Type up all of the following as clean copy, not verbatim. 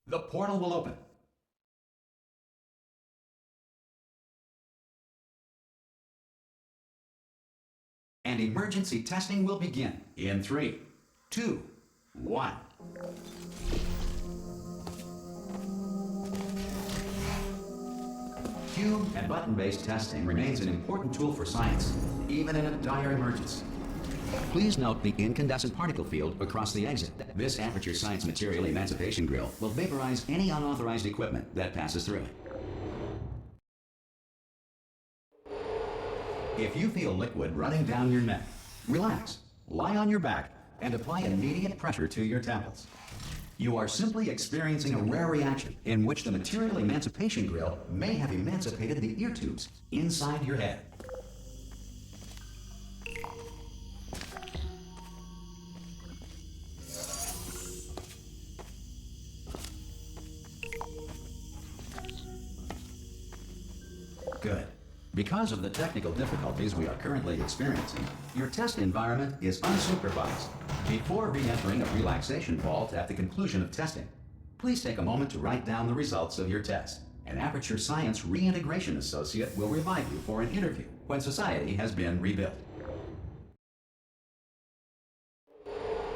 The portal will open. And emergency testing will begin in 3, 2, 1. Cube and button-based testing remains an important tool for science, even in a dire emergency. Please note the incandescent particle field across the exit. This Aperture Science Material Emancipation Grill will vaporize any unauthorized equipment that passes through it. If you feel liquid running down your neck, relax, lie on your back, and apply immediate pressure to your temples. You are simply experiencing a rare reaction in which the Material Emancipation Grill may have emancipated the ear tubes inside your head. Good. Because of the technical difficulties we are currently experiencing, your test environment is unsupervised. Before re-entering a relaxation vault at the conclusion of testing, please take a moment to write down the results of your test. An Aperture Science Reintegration Associate will revive you for an interview when society has been rebuilt.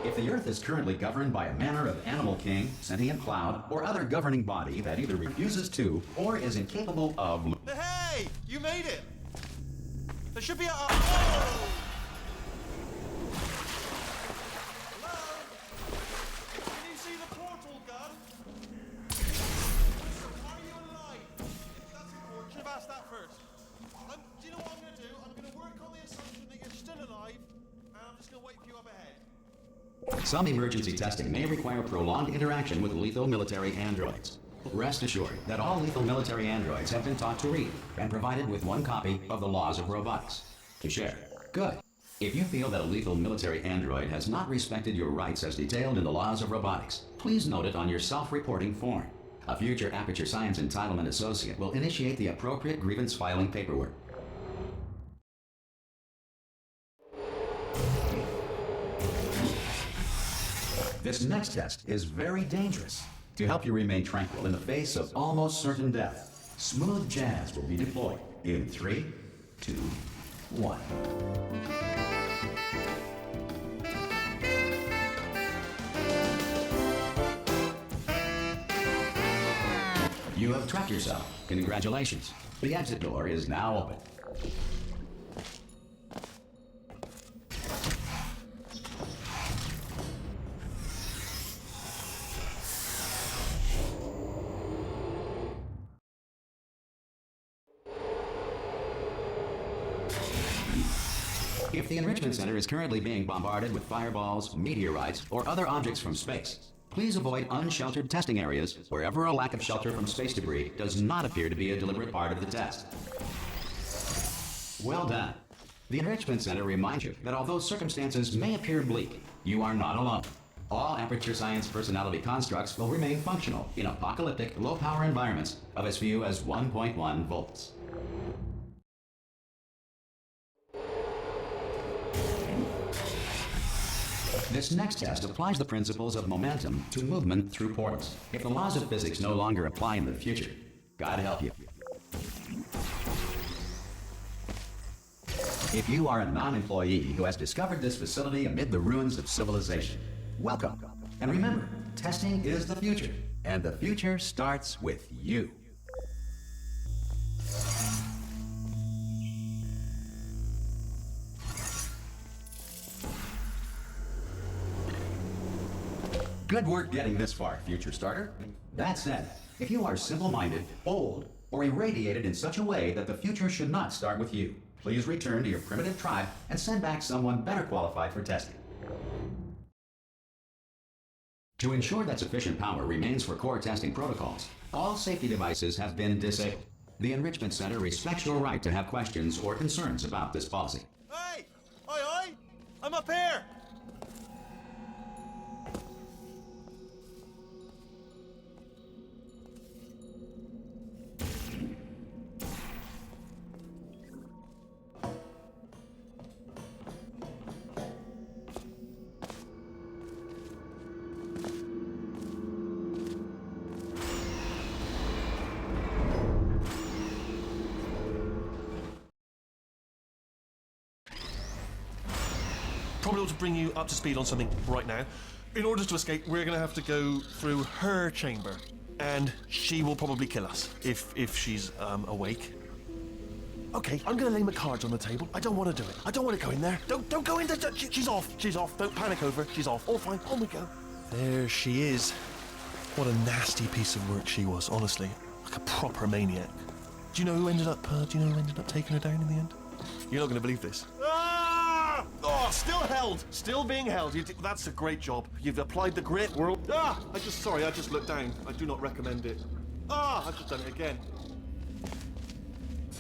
If the Earth is currently governed by a manner of animal king, sentient cloud, or other governing body that either refuses to or is incapable of... Hey! You made it! There should be a... Oh! Hello? Can you see the portal gun? Are you alive? That's important. Should have asked that first. Do you know what I'm going to do? I'm going to work on the assumption that you're still alive, and I'm just going to wait for you up ahead. Some emergency testing may require prolonged interaction with lethal military androids. Rest assured that all lethal military androids have been taught to read and provided with one copy of the Laws of Robotics to share. Good. If you feel that a lethal military android has not respected your rights as detailed in the Laws of Robotics, please note it on your self-reporting form. A future Aperture Science Entitlement Associate will initiate the appropriate grievance filing paperwork. This next test is very dangerous. To help you remain tranquil in the face of almost certain death, smooth jazz will be deployed in 3, 2, 1. You have trapped yourself. Congratulations. The exit door is now open. If the Enrichment Center is currently being bombarded with fireballs, meteorites, or other objects from space, please avoid unsheltered testing areas wherever a lack of shelter from space debris does not appear to be a deliberate part of the test. Well done. The Enrichment Center reminds you that although circumstances may appear bleak, you are not alone. All Aperture Science personality constructs will remain functional in apocalyptic, low-power environments of as few as 1.1 volts. This next test applies the principles of momentum to movement through portals. If the laws of physics no longer apply in the future, God help you. If you are a non-employee who has discovered this facility amid the ruins of civilization, welcome. And remember, testing is the future, and the future starts with you. Good work getting this far, future starter. That said, if you are simple-minded, old, or irradiated in such a way that the future should not start with you, please return to your primitive tribe and send back someone better qualified for testing. To ensure that sufficient power remains for core testing protocols, all safety devices have been disabled. The Enrichment Center respects your right to have questions or concerns about this policy. Hey! Oi, oi! I'm up here! probably ought to bring you up to speed on something right now. In order to escape, we're going to have to go through her chamber. And she will probably kill us if she's awake. Okay, I'm going to lay my cards on the table. I don't want to do it. I don't want to go in there. Don't go in there. She's off. She's off. Don't panic over. She's off. All fine. On we go. There she is. What a nasty piece of work she was, honestly. Like a proper maniac. Do you know who ended up taking her down in the end? You're not going to believe this. Ah! Oh, still held. Still being held. That's a great job. You've applied the grit. I just looked down. I do not recommend it. I've just done it again.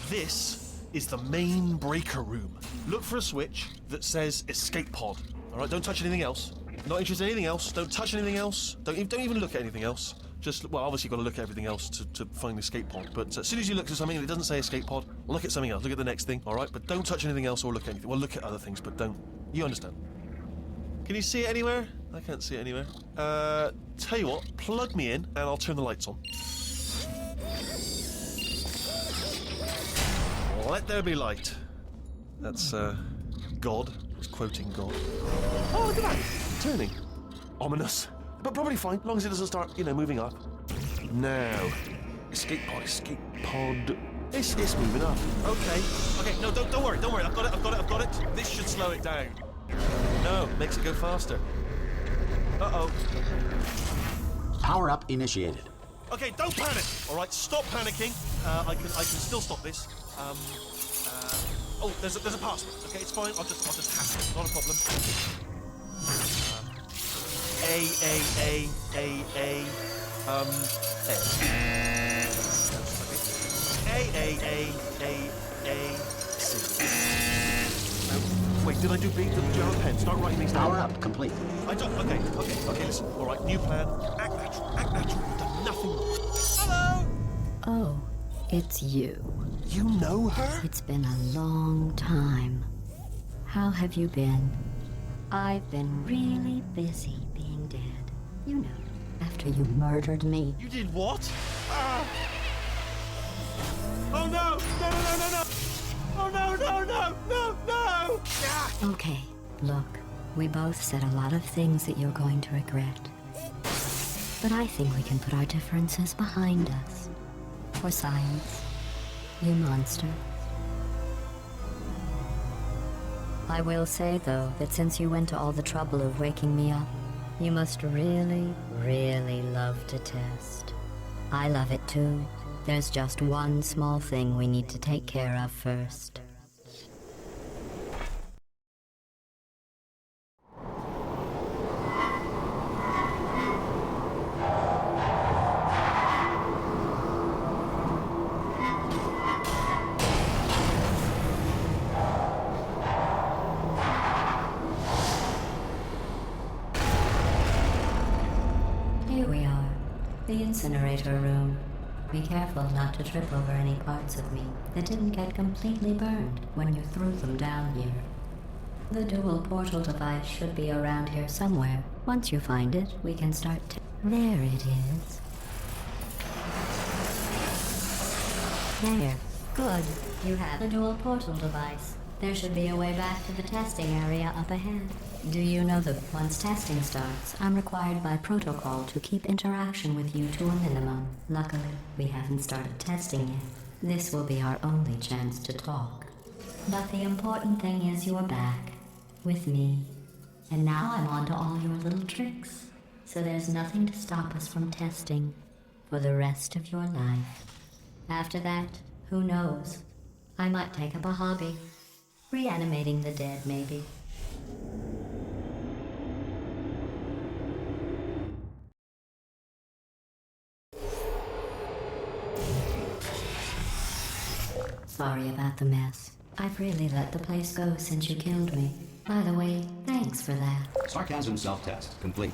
This is the main breaker room. Look for a switch that says escape pod. All right, don't touch anything else. Not interested in anything else. Don't touch anything else. Don't even look at anything else. Just, well, obviously you've got to look at everything else to find the escape pod. But as soon as you look at something and it doesn't say escape pod, look at something else. Look at the next thing, all right? But don't touch anything else or look at anything. Well, look at other things, but don't. You understand? Can you see it anywhere? I can't see it anywhere. Tell you what, plug me in and I'll turn the lights on. Let there be light. That's, God. He's quoting God. Oh, look at that. Turning. Ominous. But probably fine, as long as it doesn't start, moving up. Now. Escape pod. It's moving up. Okay, no, don't worry. I've got it. This should slow it down. No, makes it go faster. Uh-oh. Power up initiated. Okay, don't panic. All right, stop panicking. I can still stop this. There's a password. Okay, it's fine. I'll just hack it. Not a problem. A. C. Wait, did I do B? Do you have a pen? Start writing these down. Power up complete. I don't. Okay. Listen. All right, new plan. Act natural. You've done nothing wrong. Hello. Oh, it's you. You know her? It's been a long time. How have you been? I've been really busy being dead. You know, after you murdered me. You did what? Oh no! No! Oh no! Okay, look, we both said a lot of things that you're going to regret. But I think we can put our differences behind us. For science. You monster. I will say, though, that since you went to all the trouble of waking me up, you must really, really love to test. I love it too. There's just one small thing we need to take care of first. Here we are, the incinerator room. Be careful not to trip over any parts of me that didn't get completely burned when you threw them down here. The dual portal device should be around here somewhere. Once you find it, we can start to... There it is. There. Good. You have the dual portal device. There should be a way back to the testing area up ahead. Do you know that once testing starts, I'm required by protocol to keep interaction with you to a minimum? Luckily, we haven't started testing yet. This will be our only chance to talk. But the important thing is you're back. With me. And now I'm on to all your little tricks. So there's nothing to stop us from testing for the rest of your life. After that, who knows? I might take up a hobby. Reanimating the dead, maybe. Sorry about the mess. I've really let the place go since you killed me. By the way, thanks for that. Sarcasm self-test complete.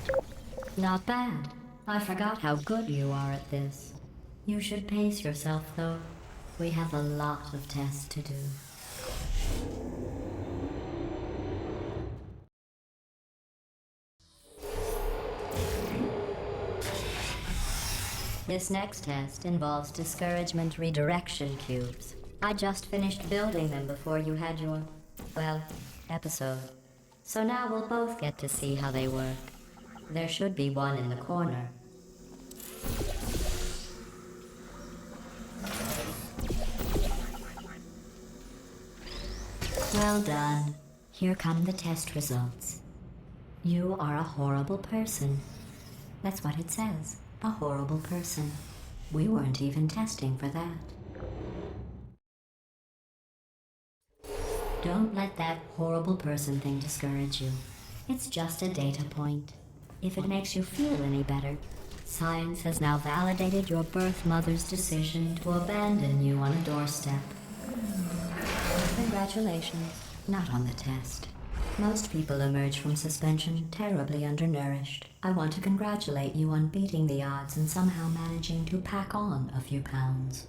Not bad. I forgot how good you are at this. You should pace yourself, though. We have a lot of tests to do. This next test involves discouragement redirection cubes. I just finished building them before you had your, well, episode. So now we'll both get to see how they work. There should be one in the corner. Well done. Here come the test results. You are a horrible person. That's what it says. A horrible person. We weren't even testing for that. Don't let that horrible person thing discourage you. It's just a data point. If it makes you feel any better, science has now validated your birth mother's decision to abandon you on a doorstep. Congratulations. Not on the test. Most people emerge from suspension terribly undernourished. I want to congratulate you on beating the odds and somehow managing to pack on a few pounds.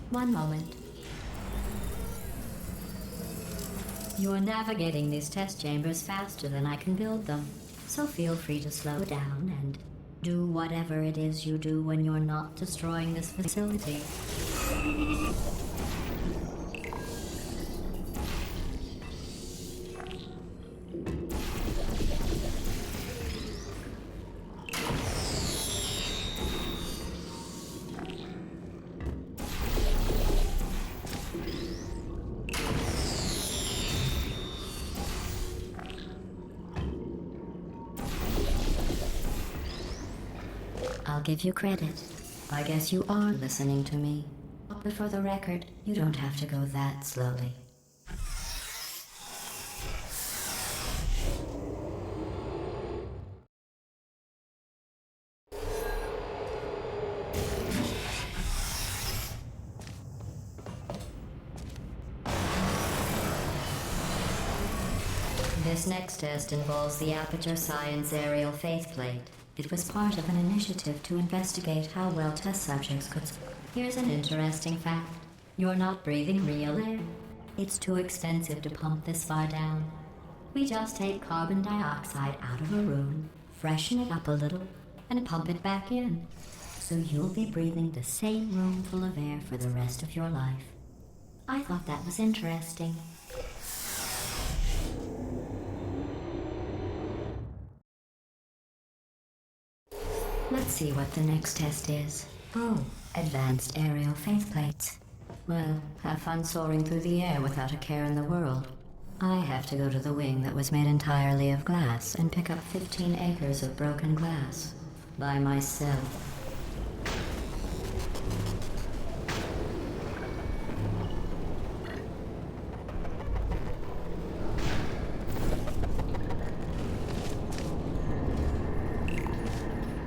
One moment. You are navigating these test chambers faster than I can build them, so feel free to slow down and do whatever it is you do when you're not destroying this facility. I'll give you credit. I guess you are listening to me. But for the record, you don't have to go that slowly. This next test involves the Aperture Science Aerial Faceplate. It was part of an initiative to investigate how well test subjects could. Here's an interesting fact. You're not breathing real air. It's too expensive to pump this far down. We just take carbon dioxide out of a room, freshen it up a little, and pump it back in. So you'll be breathing the same room full of air for the rest of your life. I thought that was interesting. Let's see what the next test is. Oh, advanced aerial faceplates. Well, have fun soaring through the air without a care in the world. I have to go to the wing that was made entirely of glass and pick up 15 acres of broken glass. By myself.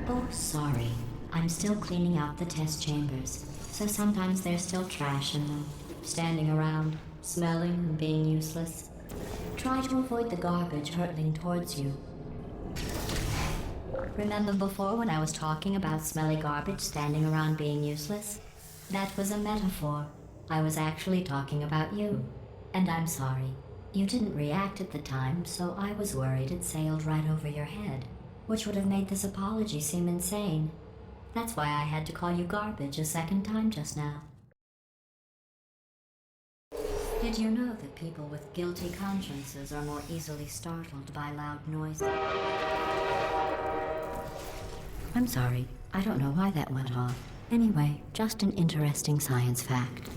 Oh, sorry. I'm still cleaning out the test chambers, so sometimes there's still trash in them, standing around, smelling and being useless. Try to avoid the garbage hurtling towards you. Remember before when I was talking about smelly garbage standing around being useless? That was a metaphor. I was actually talking about you. And I'm sorry. You didn't react at the time, so I was worried it sailed right over your head, which would have made this apology seem insane. That's why I had to call you garbage a second time just now. Did you know that people with guilty consciences are more easily startled by loud noises? I'm sorry. I don't know why that went off. Anyway, just an interesting science fact.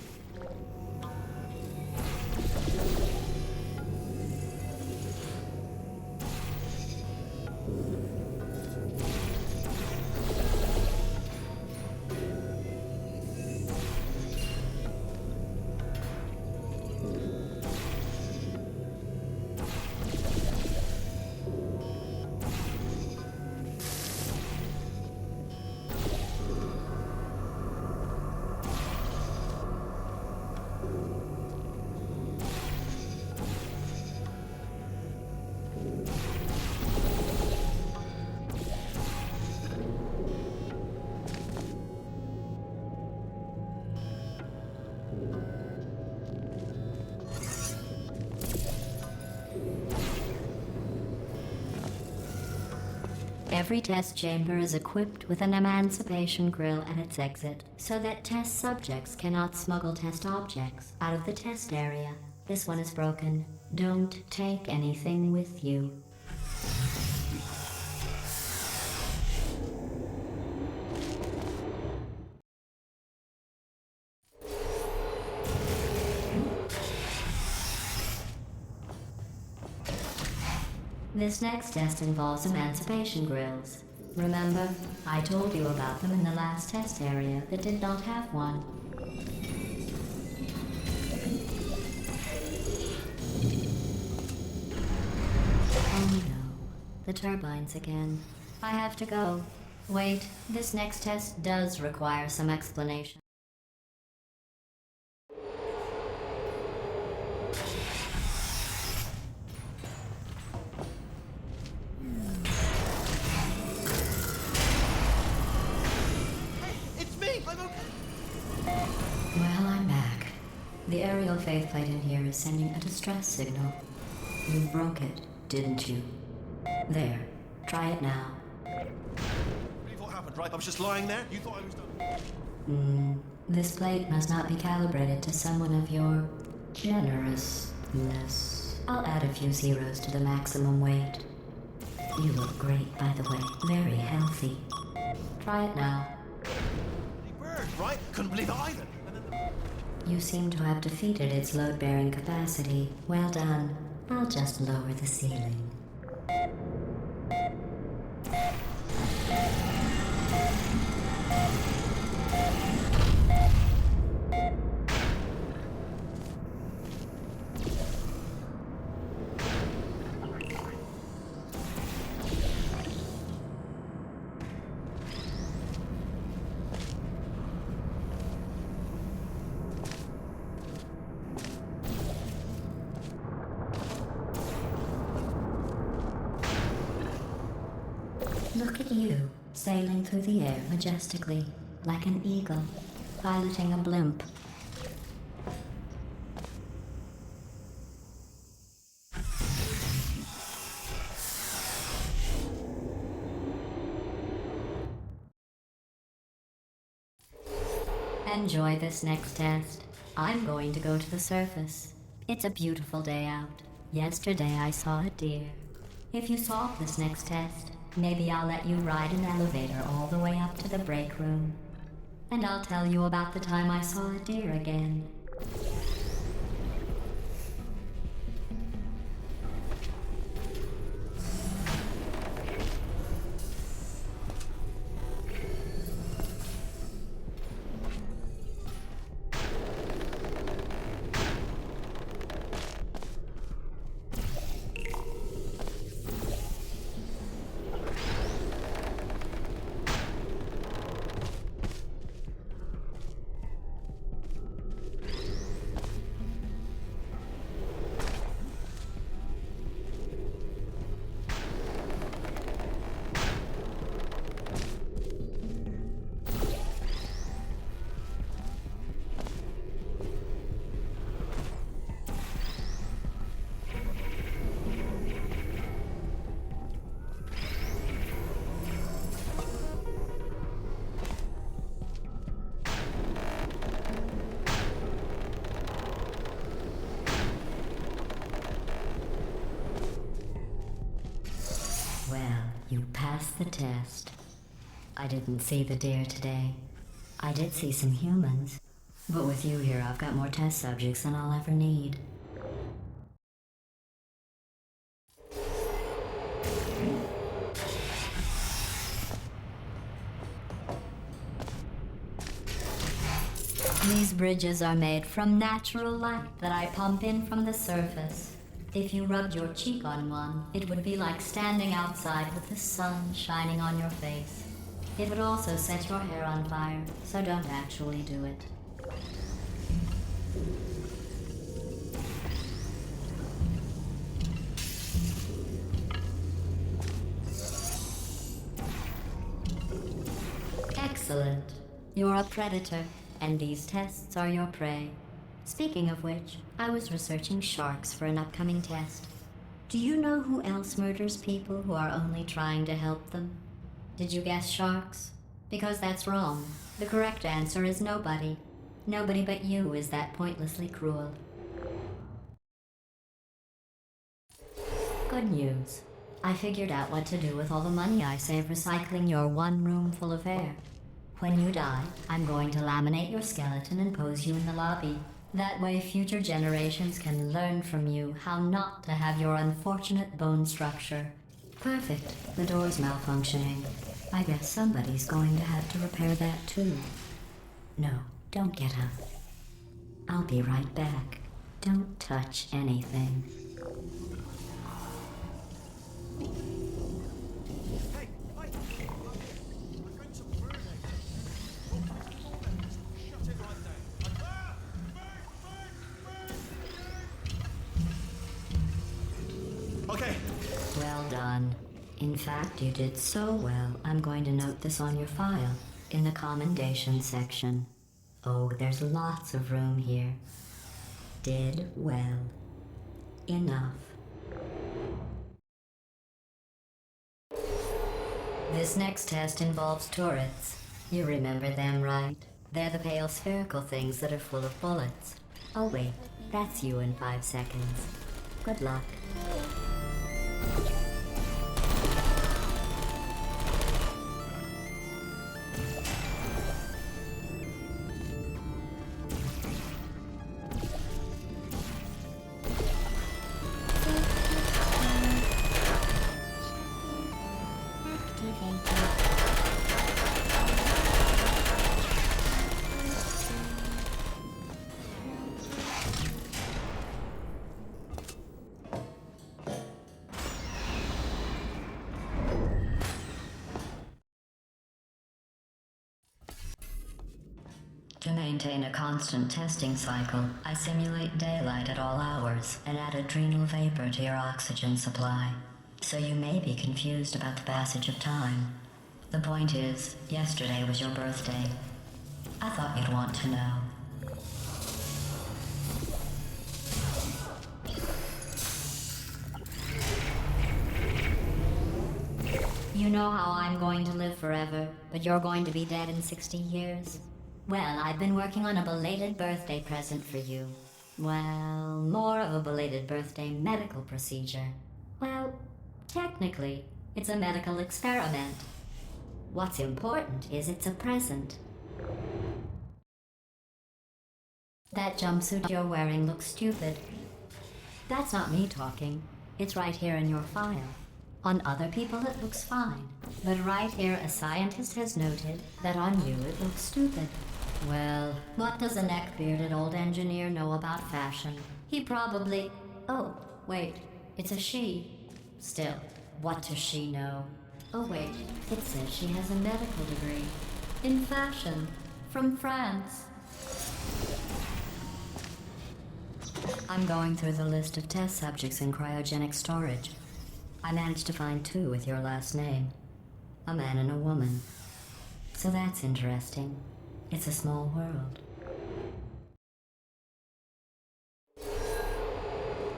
Every test chamber is equipped with an emancipation grill at its exit, so that test subjects cannot smuggle test objects out of the test area. This one is broken. Don't take anything with you. This next test involves emancipation grills. Remember, I told you about them in the last test area that did not have one. Oh no, the turbines again. I have to go. Wait, this next test does require some explanation. It's me! I'm okay! Well, I'm back. The aerial faceplate in here is sending a distress signal. You broke it, didn't you? There. Try it now. Believe what happened, right? I was just lying there. You thought I was done. This plate must not be calibrated to someone of your generousness. I'll add a few zeros to the maximum weight. You look great, by the way. Very healthy. Try it now. Bloody bird, right? Couldn't believe it either. And then You seem to have defeated its load-bearing capacity. Well done. I'll just lower the ceiling. Look at you, sailing through the air majestically, like an eagle, piloting a blimp. Enjoy this next test. I'm going to go to the surface. It's a beautiful day out. Yesterday I saw a deer. If you solve this next test, maybe I'll let you ride an elevator all the way up to the break room. And I'll tell you about the time I saw a deer again. Well, you passed the test. I didn't see the deer today. I did see some humans. But with you here, I've got more test subjects than I'll ever need. These bridges are made from natural light that I pump in from the surface. If you rubbed your cheek on one, it would be like standing outside with the sun shining on your face. It would also set your hair on fire, so don't actually do it. Excellent. You're a predator, and these tests are your prey. Speaking of which, I was researching sharks for an upcoming test. Do you know who else murders people who are only trying to help them? Did you guess sharks? Because that's wrong. The correct answer is nobody. Nobody but you is that pointlessly cruel. Good news. I figured out what to do with all the money I save recycling your one room full of air. When you die, I'm going to laminate your skeleton and pose you in the lobby. That way future generations can learn from you how not to have your unfortunate bone structure. Perfect. The door's malfunctioning. I guess somebody's going to have to repair that too. No, don't get up. I'll be right back. Don't touch anything. Okay. Well done. In fact, you did so well, I'm going to note this on your file, in the commendation section. Oh, there's lots of room here. Did well. Enough. This next test involves turrets. You remember them, right? They're the pale spherical things that are full of bullets. Oh wait, that's you in 5 seconds. Good luck. To maintain a constant testing cycle, I simulate daylight at all hours and add adrenal vapor to your oxygen supply. So you may be confused about the passage of time. The point is, yesterday was your birthday. I thought you'd want to know. You know how I'm going to live forever, but you're going to be dead in 60 years? Well, I've been working on a belated birthday present for you. Well, more of a belated birthday medical procedure. Well, technically, it's a medical experiment. What's important is it's a present. That jumpsuit you're wearing looks stupid. That's not me talking. It's right here in your file. On other people it looks fine. But right here a scientist has noted that on you it looks stupid. Well, what does a neck-bearded old engineer know about fashion? He probably... Oh, wait, it's a she. Still, what does she know? Oh wait, it says she has a medical degree. In fashion. From France. I'm going through the list of test subjects in cryogenic storage. I managed to find 2 with your last name. A man and a woman. So that's interesting. It's a small world.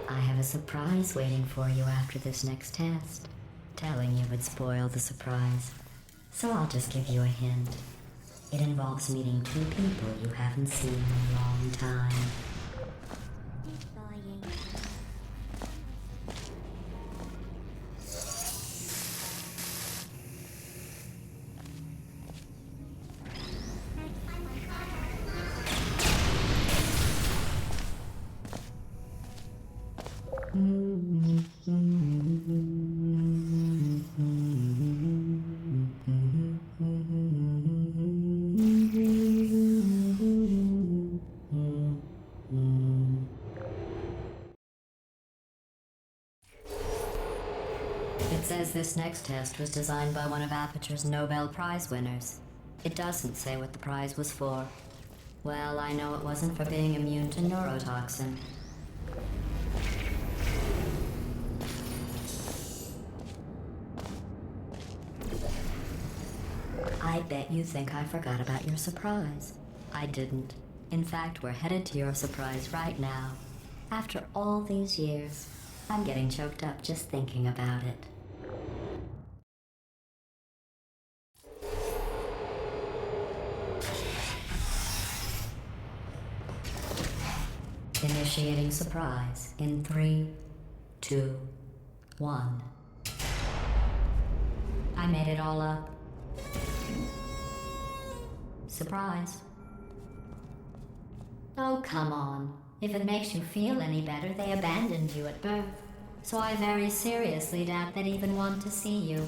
I have a surprise waiting for you after this next test. Telling you would spoil the surprise. So I'll just give you a hint. It involves meeting 2 people you haven't seen in a long time. It says this next test was designed by one of Aperture's Nobel Prize winners. It doesn't say what the prize was for. Well, I know it wasn't for being immune to neurotoxin. I bet you think I forgot about your surprise. I didn't. In fact, we're headed to your surprise right now. After all these years, I'm getting choked up just thinking about it. Initiating surprise in 3, 2, 1. I made it all up. Surprise. Oh, come on. If it makes you feel any better, they abandoned you at birth. So I very seriously doubt they'd even want to see you.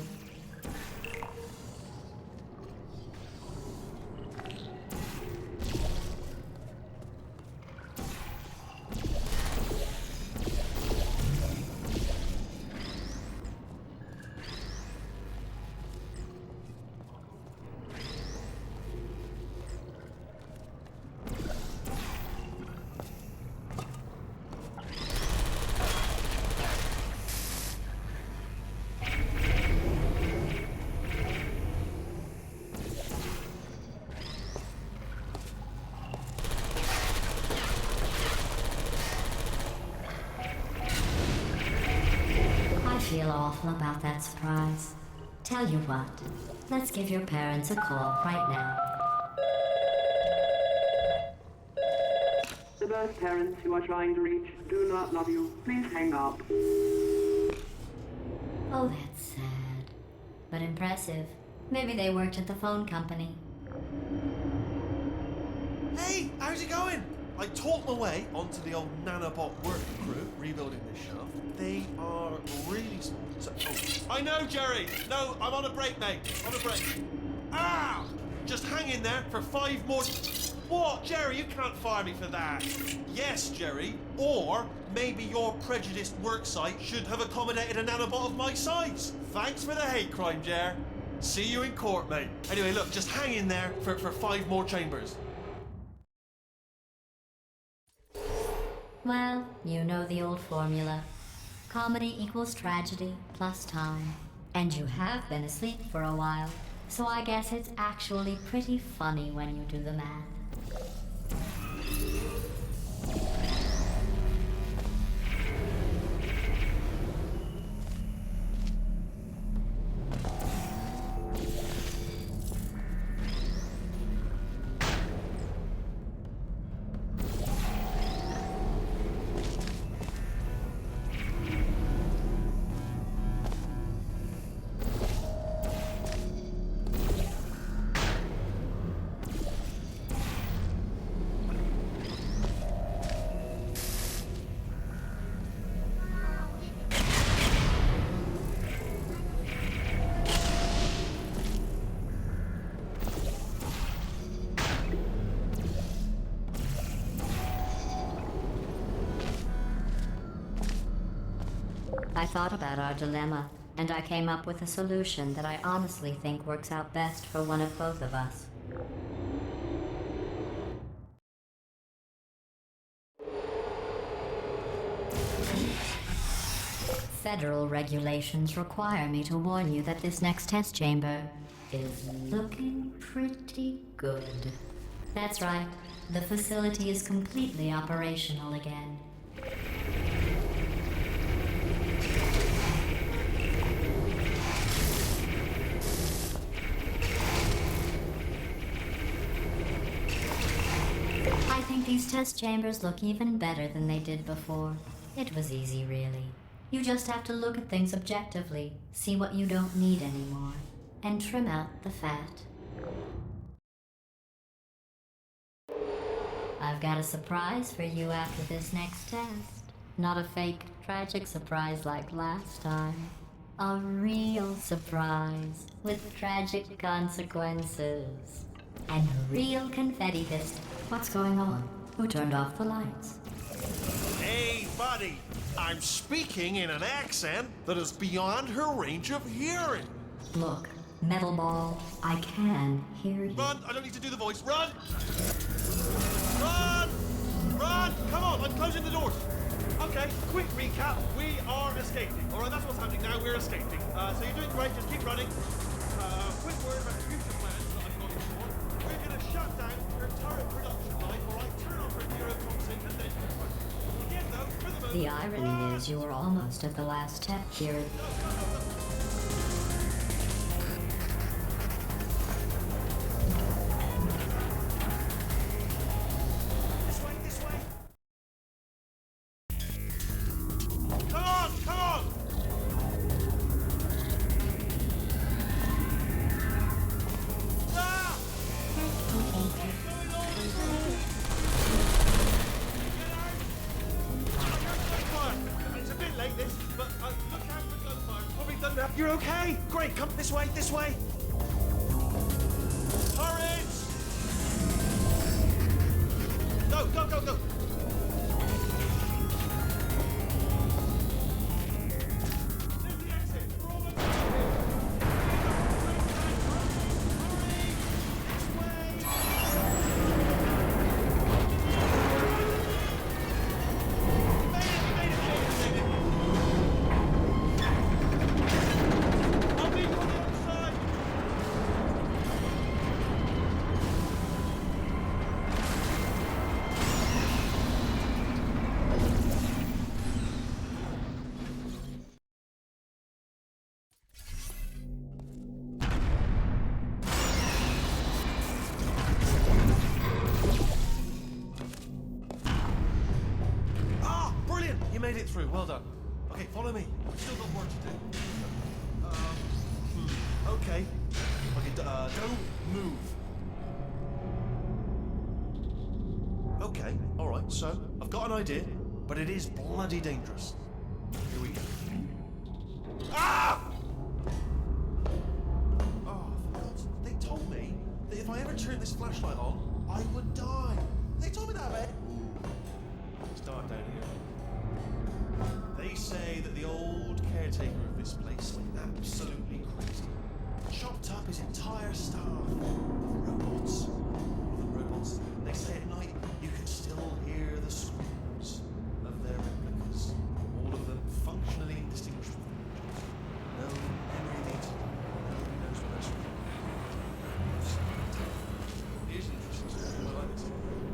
I feel awful about that surprise. Tell you what, let's give your parents a call right now. The birth parents you are trying to reach do not love you. Please hang up. Oh, that's sad. But impressive. Maybe they worked at the phone company. Hey, how's it going? I talked my way onto the old nanobot working crew rebuilding this shaft. They are really small. So, I know, Jerry. No, I'm on a break, mate. On a break. Ah! Just hang in there for 5 more. What, Jerry? You can't fire me for that. Yes, Jerry. Or maybe your prejudiced worksite should have accommodated a nanobot of my size. Thanks for the hate crime, Jer. See you in court, mate. Anyway, look, just hang in there for 5 more chambers. Well, you know the old formula. Comedy equals tragedy plus time. And you have been asleep for a while, so I guess it's actually pretty funny when you do the math. I thought about our dilemma, and I came up with a solution that I honestly think works out best for one of both of us. Federal regulations require me to warn you that this next test chamber is looking pretty good. That's right, the facility is completely operational again. I think these test chambers look even better than they did before. It was easy, really. You just have to look at things objectively, see what you don't need anymore, and trim out the fat. I've got a surprise for you after this next test. Not a fake, tragic surprise like last time. A real surprise with tragic consequences. And a real confetti fist. What's going on? Who turned off the lights? Hey, buddy. I'm speaking in an accent that is beyond her range of hearing. Look, Metal Ball, I can hear you. Run! I don't need to do the voice. Run! Run! Run! Come on, I'm closing the doors. Okay, quick recap. We are escaping. All right, that's what's happening now. We're escaping. So you're doing great. Just keep running. Quick word about the future plans that I've got you for. We're going to shut down her turret production line. All right, turn off her neurotoxin and then. Again, though, for the moment. The irony is you were almost at the last step here. okay? Great, come this way, this way. Turrets! Go, go, go, go. There's the exit. We're almost You made it through. Well done. Okay, follow me. We've still got work to do. Okay. Okay, don't move. Okay, all right. So I've got an idea, but it is bloody dangerous. Here we go. Ah! Oh, for God's sake. They told me that if I ever turned this flashlight on, I would die. They told me that, mate. It's dark down here. They say that the old caretaker of this place went absolutely crazy. Chopped up his entire staff of robots. All the robots, they say at night you can still hear the screams of their replicas. All of them functionally indistinguishable. No memory of the internet. Nobody knows what those are. Here's an interesting story. I like this.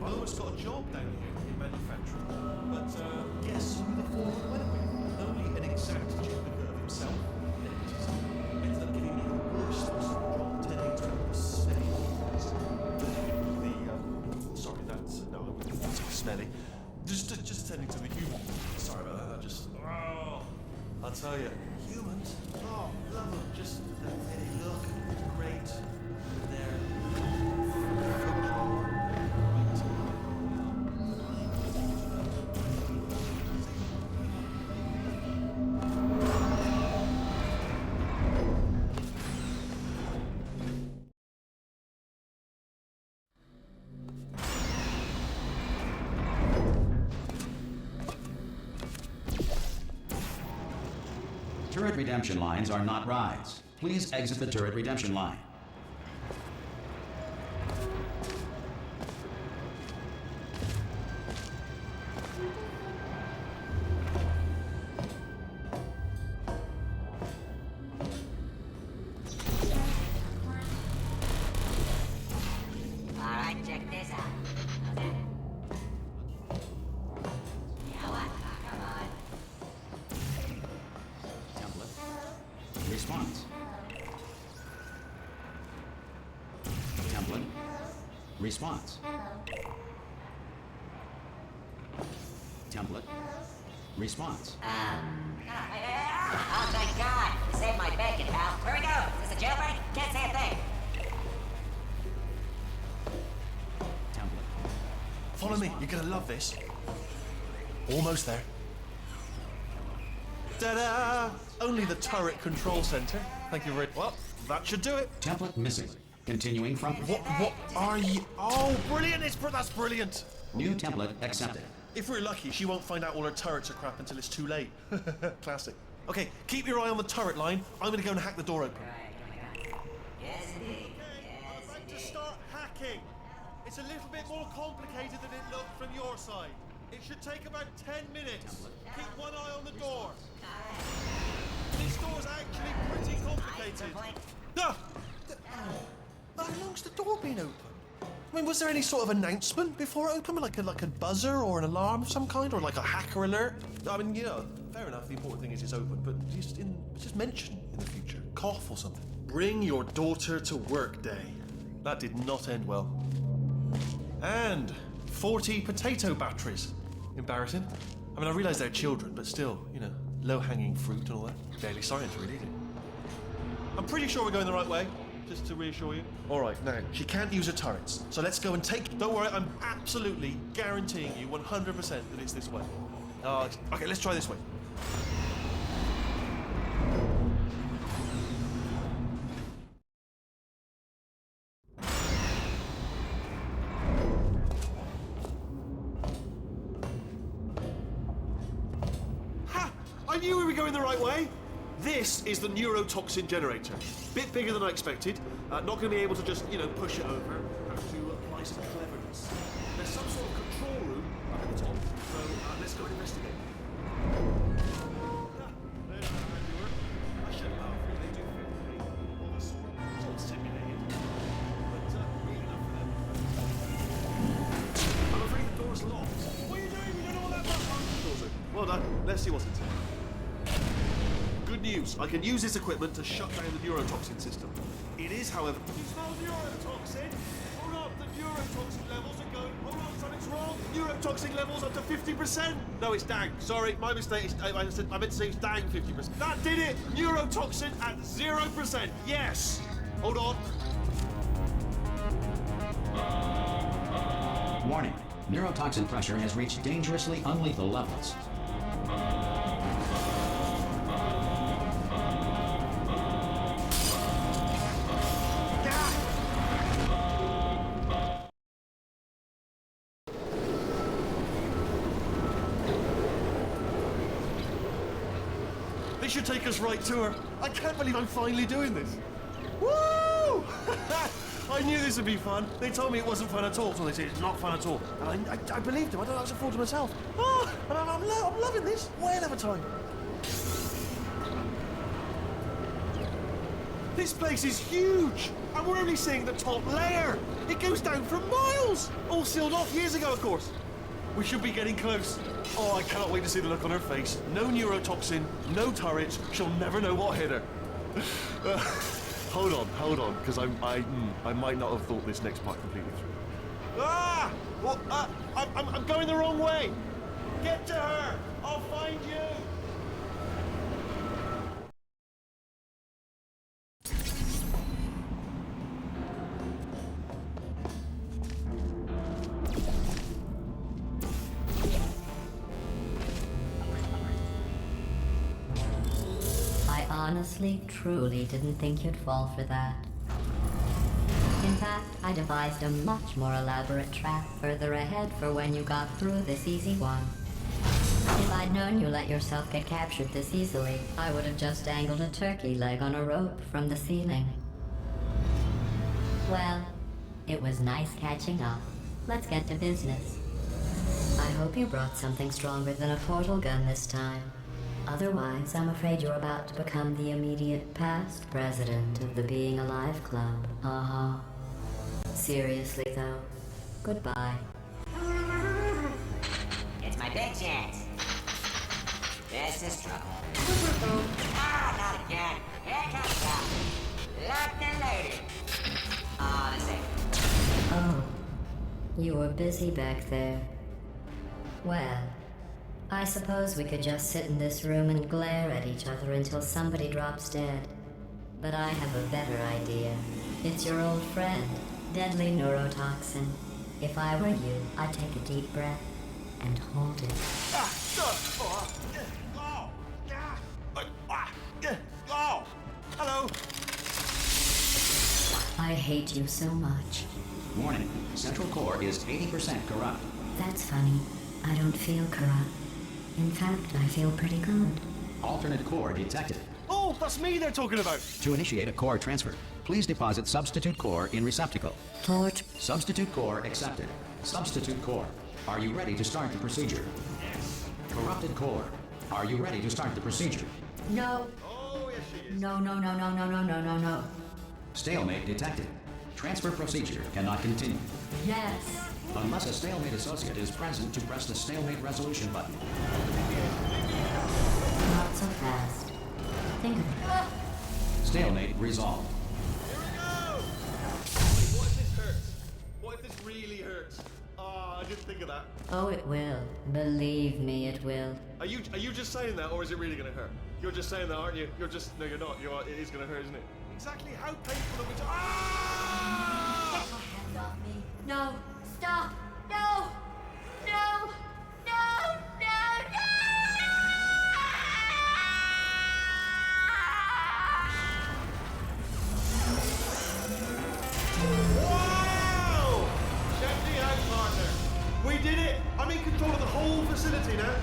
I almost got a job down here in manufacturing. But guess who the foreman went with? Only an exact duplicate of himself. Ended up giving me the worst possible job, tending to the smelly ones. Sorry, that's no, I wouldn't say smelly. Just tending to the human. Sorry about that. I'll tell you, humans. Oh, love them. Just they look great. They're Turret redemption lines are not rides. Please exit the turret redemption line. Alright, check this out. Okay. Yeah, what? Come on. Template. Response. Template. Response. Template. Response. Oh, thank God. You saved my bacon, pal. Where we go? Is this a jailbreak? Can't say a thing. Template. follow me. You're gonna love this. Almost there. Ta-da! Only the turret control center. Thank you very much. Well, that should do it. Template missing. Continuing from What are you? Oh, brilliant! That's brilliant. new template accepted. If we're lucky, she won't find out all her turrets are crap until it's too late. Classic. Okay, keep your eye on the turret line. I'm gonna go and hack the door open. Yes, indeed. I'm about to start hacking. It's a little bit more complicated than it looked from your side. It should take about 10 minutes. Keep one eye on the door. This door's actually pretty complicated. Ah! How long's the door been open? I mean, was there any sort of announcement before it opened, like a buzzer or an alarm of some kind, or like a hacker alert? I mean, you know, fair enough. The important thing is it's open, but just mention in the future, cough or something. Bring your daughter to work day. That did not end well. And 40 potato batteries. Embarrassing. I mean, I realise they're children, but still, you know, low-hanging fruit and all that. Barely science, really, is it? I'm pretty sure we're going the right way. Just to reassure you. All right, now, she can't use her turrets. So let's go and take... Don't worry, I'm absolutely guaranteeing you 100% that it's this way. Okay, let's try this way. knew we were going the right way. This is the neurotoxin generator. Bit bigger than I expected. Not going to be able to just, push it over. Have to apply some cleverness. There's some sort of control room up at the top, so let's go investigate. They don't know how they work. I should have power free. They do feel pretty. All this it's all simulated. But real enough for them. I'm afraid the door's locked. What are you doing? You don't know what that door's open. Well done. Let's see what's inside. Good news. I can use this equipment to shut down the neurotoxin system. It is, however... You smell neurotoxin? Hold up, the neurotoxin levels are going... Hold on, something's wrong. Neurotoxin levels up to 50%. No, it's dang. Sorry, my mistake. I meant to say it's dang 50%. That did it! Neurotoxin at 0%. Yes! Hold on. Warning. Neurotoxin pressure has reached dangerously unlethal levels. This should take us right to her. I can't believe I'm finally doing this. Woo! I knew this would be fun. They told me it wasn't fun at all, so they said it's not fun at all. And I believed them. I don't know what to fool to myself. Oh, and I'm loving this. Whale of a time. This place is huge, and we're only seeing the top layer. It goes down for miles. All sealed off years ago, of course. We should be getting close. Oh, I cannot wait to see the look on her face. No neurotoxin, no turrets. She'll never know what hit her. Hold on, because I might not have thought this next part completely through. Ah! Well, I'm going the wrong way. Get to her. I'll find you. Honestly, truly didn't think you'd fall for that. In fact, I devised a much more elaborate trap further ahead for when you got through this easy one. If I'd known you let yourself get captured this easily, I would have just dangled a turkey leg on a rope from the ceiling. Well, it was nice catching up. Let's get to business. I hope you brought something stronger than a portal gun this time. Otherwise, I'm afraid you're about to become the immediate past president of the Being Alive Club. Seriously, though, goodbye. It's my big chance. This is trouble. Not again. Here comes trouble. Locked and loaded. The same. Oh, you were busy back there. Well, I suppose we could just sit in this room and glare at each other until somebody drops dead. But I have a better idea. It's your old friend, deadly neurotoxin. If I were you, I'd take a deep breath and hold it. Hello. I hate you so much. Warning. Central core is 80% corrupt. That's funny. I don't feel corrupt. In fact, I feel pretty good. Alternate core detected. Oh, that's me they're talking about. To initiate a core transfer, please deposit substitute core in receptacle. Torch. Substitute core accepted. Substitute core. Are you ready to start the procedure? Yes. Corrupted core. Are you ready to start the procedure? No. Oh, yes, she is. No. Stalemate detected. Transfer procedure cannot continue. Yes. Unless a stalemate associate is present to press the stalemate resolution button. Not so fast. Think of it. Stalemate resolved. Here we go! Wait, what if this hurts? What if this really hurts? Ah, I didn't think of that. Oh, it will. Believe me, it will. Are you just saying that, or is it really going to hurt? You're just saying that, aren't you? No, you're not. It is going to hurt, isn't it? Exactly how painful are we to... Ah! Hands off me. No. Stop. No. No. Wow! Check me out, partner. We did it. I'm in control of the whole facility now.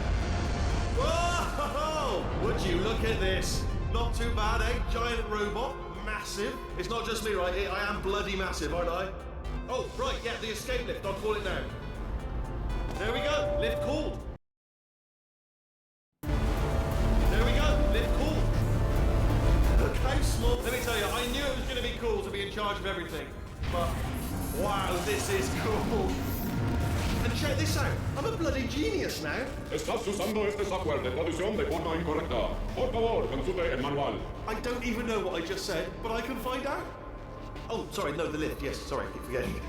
Whoa! Would you look at this? Not too bad, eh? Giant robot, massive. It's not just me, right? I am bloody massive, aren't I? Oh, right, yeah, the escape lift. I'll call it now. There we go. Lift cool. There we go. Lift cool. Look how small. Let me tell you, I knew it was going to be cool to be in charge of everything. But, wow, this is cool. And check this out. I'm a bloody genius now. Estás usando este software de traducción de forma incorrecta. Por favor, consulte el manual. I don't even know what I just said, but I can find out. Oh, sorry, no, the lift. Yes, sorry, I keep forgetting.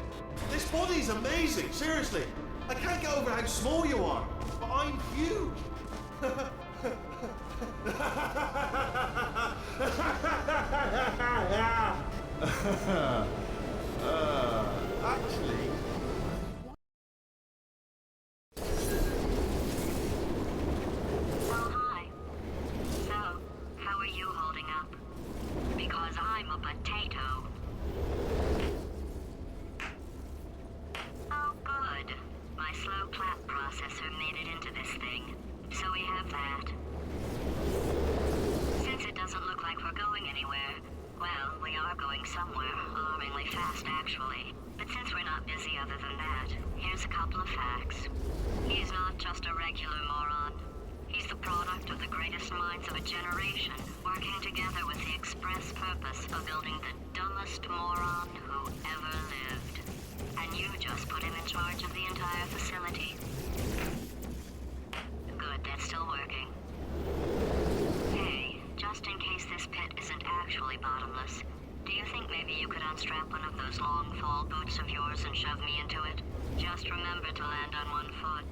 This body's amazing, seriously. I can't get over how small you are, but I'm huge. Actually... Oh, hi. So, how are you holding up? Because I'm a potato. Oh, good. My slow clap processor made it into this thing. So we have that. Since it doesn't look like we're going anywhere, well, we are going somewhere, alarmingly fast actually. But since we're not busy other than that, here's a couple of facts. He's not just a regular moron. He's the product of the greatest minds of a generation, working together with the express purpose of building the dumbest moron who ever lived. And you just put him in charge of the entire facility. Good, that's still working. Hey, just in case this pit isn't actually bottomless, do you think maybe you could unstrap one of those long fall boots of yours and shove me into it? Just remember to land on one foot.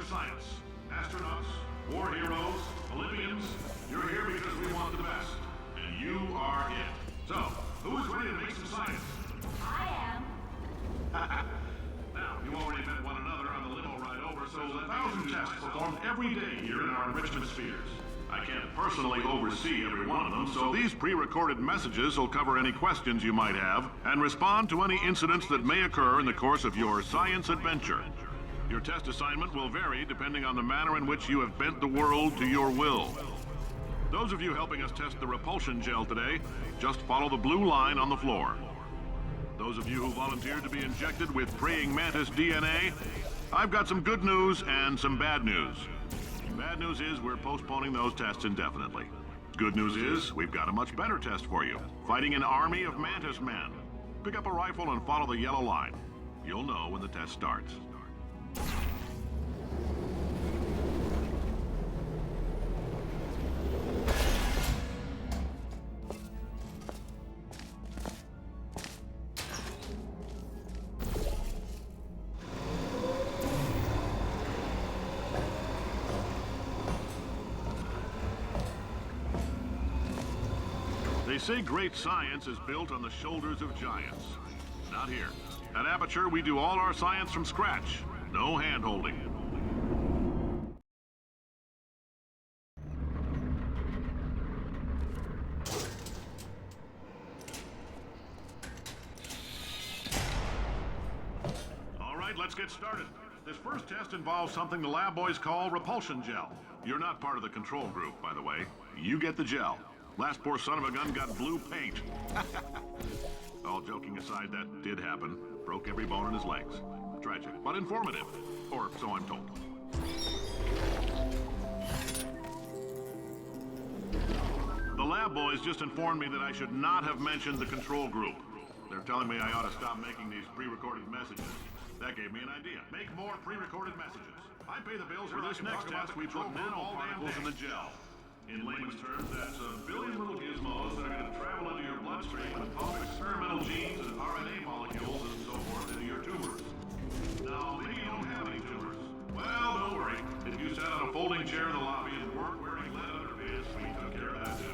Science. Astronauts, war heroes, Olympians, you're here because we want the best. And you are it. So, who is ready to make some science? I am. Now, you already met one another on the limo ride over, so 1,000 tests performed every day here in our enrichment spheres. I can't personally oversee every one of them, so these pre-recorded messages will cover any questions you might have and respond to any incidents that may occur in the course of your science adventure. Your test assignment will vary depending on the manner in which you have bent the world to your will. Those of you helping us test the repulsion gel today, just follow the blue line on the floor. Those of you who volunteered to be injected with praying mantis DNA, I've got some good news and some bad news. Bad news is we're postponing those tests indefinitely. Good news is we've got a much better test for you. Fighting an army of mantis men. Pick up a rifle and follow the yellow line. You'll know when the test starts. They say great science is built on the shoulders of giants. Not here. At Aperture, we do all our science from scratch. No hand-holding. All right, let's get started. This first test involves something the lab boys call repulsion gel. You're not part of the control group, by the way. You get the gel. Last poor son of a gun got blue paint. All joking aside, that did happen. Broke every bone in his legs. Tragic, but informative. Or so I'm told. The lab boys just informed me that I should not have mentioned the control group. They're telling me I ought to stop making these pre-recorded messages. That gave me an idea. Make more pre-recorded messages. I pay the bills. For this next test, we put nanoparticles in the gel. In layman's terms, that's a billion little gizmos that are going to travel into your bloodstream and pump experimental genes and RNA molecules and so forth into your tumors. Now, maybe you don't have any tumors. Well, don't worry. If you sat on a folding chair in the lobby and weren't wearing lead underpants, we took care of that too.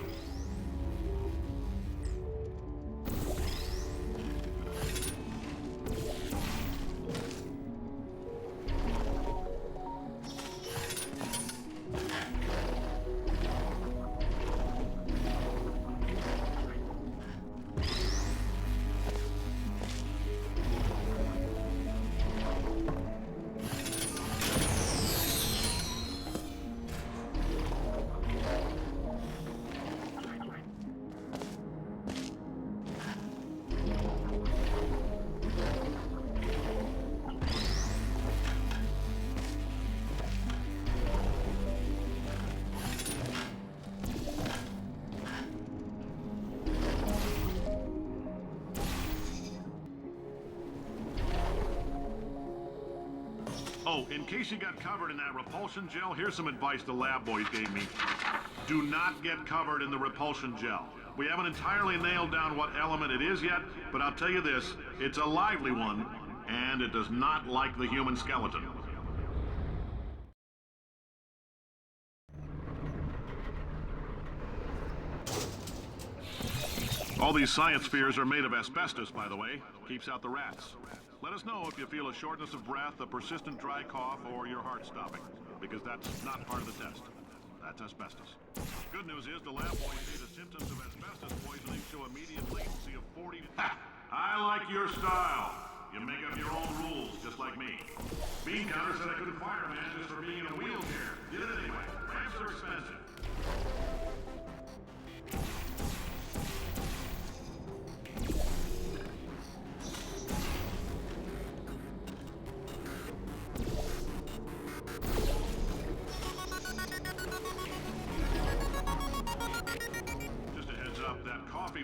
Oh, in case you got covered in that repulsion gel, here's some advice the lab boys gave me. Do not get covered in the repulsion gel. We haven't entirely nailed down what element it is yet, but I'll tell you this, it's a lively one, and it does not like the human skeleton. All these science spheres are made of asbestos, by the way. Keeps out the rats. Let us know if you feel a shortness of breath, a persistent dry cough, or your heart stopping, because that's not part of the test. That's asbestos. Good news is the lab boys say the symptoms of asbestos poisoning show immediate latency of 40... Ha! I like your style. You make up your own rules, just like me. Bean Counter said I couldn't fire a man just for being in a wheelchair. Did it anyway. Ramps are expensive.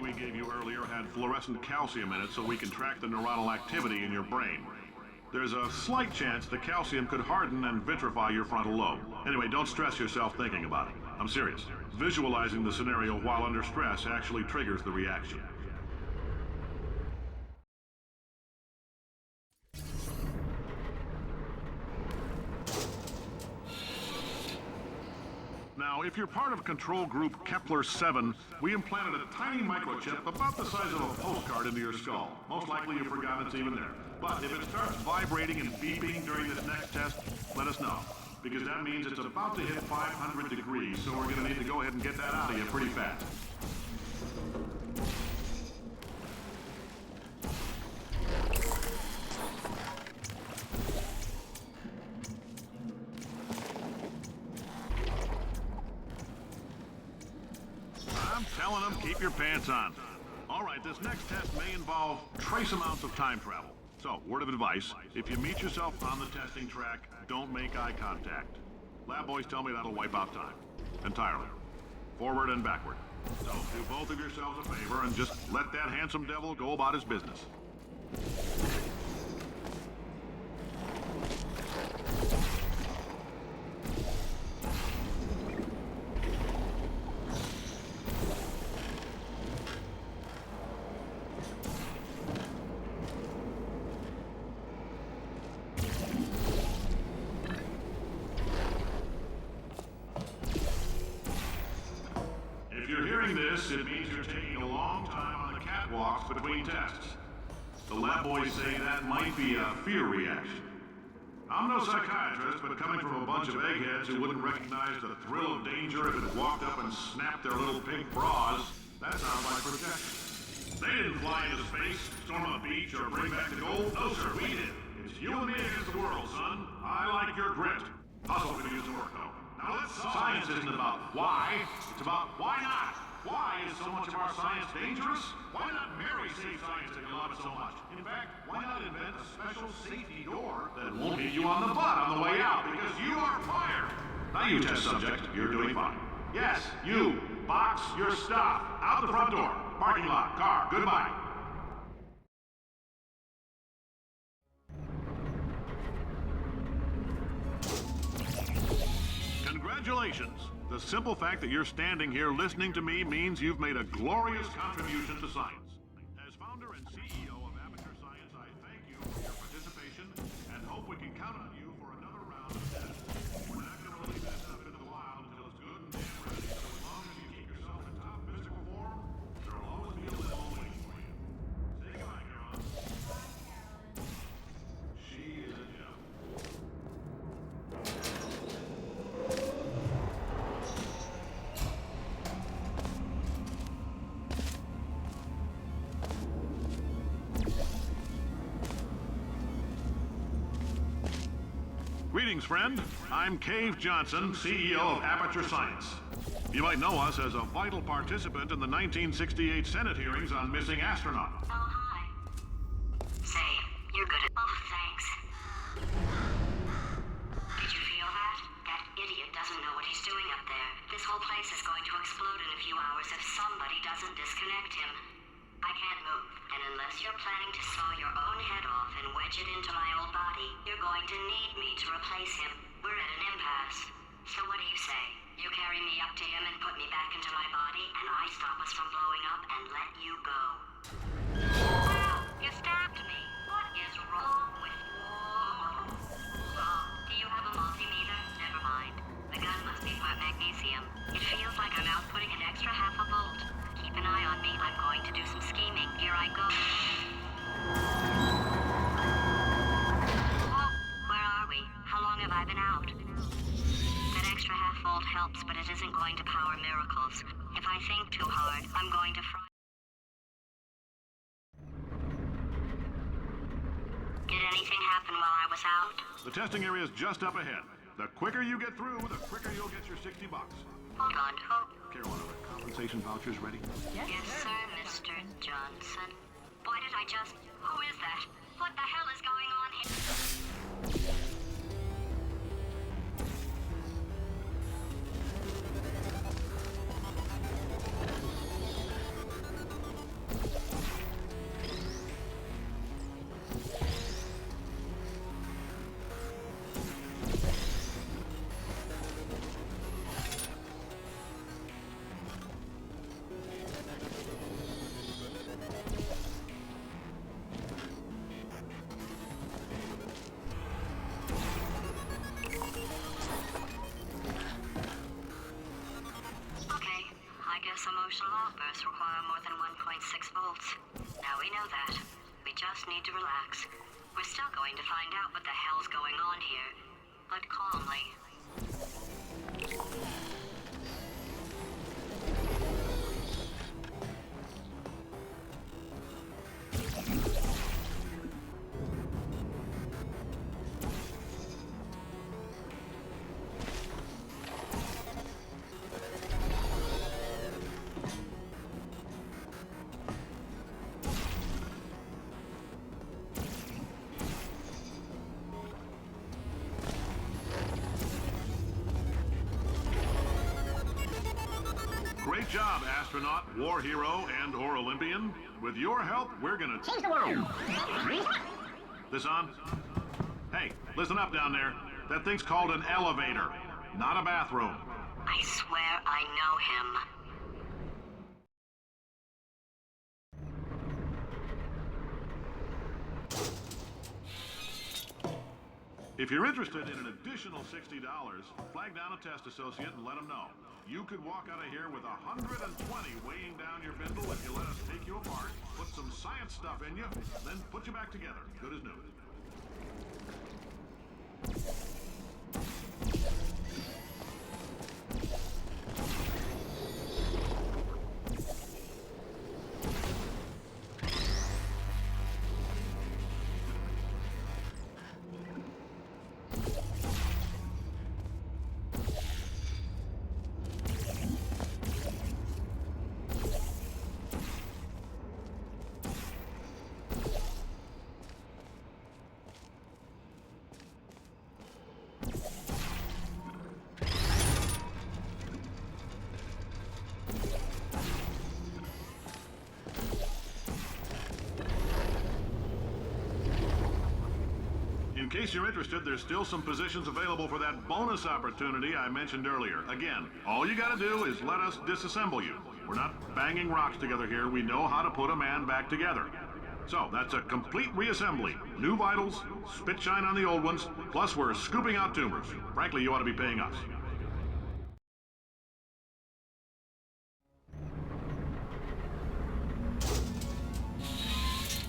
We gave you earlier had fluorescent calcium in it so we can track the neuronal activity in your brain. There's a slight chance the calcium could harden and vitrify your frontal lobe. Anyway, don't stress yourself thinking about it. I'm serious. Visualizing the scenario while under stress actually triggers the reaction. Now, if you're part of control group Kepler-7, we implanted a tiny microchip about the size of a postcard into your skull. Most likely you've forgotten it's even there. But if it starts vibrating and beeping during this next test, let us know. because that means it's about to hit 500 degrees, so we're gonna need to go ahead and get that out of you pretty fast. I'm telling them, keep your pants on. All right, this next test may involve trace amounts of time travel. So, word of advice, if you meet yourself on the testing track, don't make eye contact. Lab boys tell me that'll wipe out time. Entirely. Forward and backward. So, do both of yourselves a favor and just let that handsome devil go about his business. If you're hearing this, it means you're taking a long time on the catwalks between tests. The lab boys say that might be a fear reaction. I'm no psychiatrist, but coming from a bunch of eggheads who wouldn't recognize the thrill of danger if it walked up and snapped their little pink bras, that sounds like protection. They didn't fly into space, storm a beach, or bring back the gold. No, sir, we did. It's you and me against the world, son. I like your grit. Hustle can use some work, though. Now, science isn't about why, it's about why not. Why is so much of our science dangerous? Why not marry safe science if you love it so much? In fact, why not invent a special safety door that won't hit you on the butt on the way out because you are fired? Now you test subject, you're doing fine. Yes, you, box your stuff. Out the front door. Parking lot, car, goodbye. Congratulations! The simple fact that you're standing here listening to me means you've made a glorious contribution to science. As founder and CEO of Amateur Science, I thank you for your participation and hope we can count on you for another round of tests. We're not going to release that stuff into the wild until it's good and damn ready, so as long as you keep yourself in top physical form, there'll always be a little waiting for you. Say goodbye, Caroline. She is a gem. Greetings, friend. I'm Cave Johnson, CEO of Aperture Science. You might know us as a vital participant in the 1968 Senate hearings on missing astronauts. Oh, hi. Say, you're good at... Oh, thanks. Did you feel that? That idiot doesn't know what he's doing up there. This whole place is going to explode in a few hours if somebody doesn't disconnect him. I can't move, and unless you're planning to saw your own head off and wedge it into my old body, you're going to need me to replace him. We're at an impasse. So what do you say? You carry me up to him and put me back into my body, and I stop us from blowing up and let you go. Wow, you stabbed me. What is wrong with you? Oh, do you have a multimeter? Never mind. The gun must be part magnesium. It feels like I'm outputting an extra half a volt. Keep an eye on me. I'm going to do some scheming. Here I go. Whoa, where are we? How long have I been out? That extra half volt helps, but it isn't going to power miracles. If I think too hard, I'm going to fry. Did anything happen while I was out? The testing area is just up ahead. The quicker you get through, the quicker you'll get your $60. Hold on. Caroline, are the compensation vouchers ready? Yes, sir, Mr. Johnson. Why did I just... Who is that? What the hell is going on here? Emotional outbursts require more than 1.6 volts. Now we know that. We just need to relax. We're still going to find out what the hell's going on here. But calmly. Great job, astronaut, war hero, and/or Olympian. With your help, we're gonna change the world. This on? Hey, listen up down there. That thing's called an elevator, not a bathroom. I swear I know him. If you're interested in an additional $60, flag down a test associate and let them know. You could walk out of here with 120 weighing down your bindle if you let us take you apart, put some science stuff in you, then put you back together, good as new. In case you're interested, there's still some positions available for that bonus opportunity I mentioned earlier. Again, all you gotta do is let us disassemble you. We're not banging rocks together here. We know how to put a man back together. So, that's a complete reassembly. New vitals, spit shine on the old ones, plus we're scooping out tumors. Frankly, you ought to be paying us.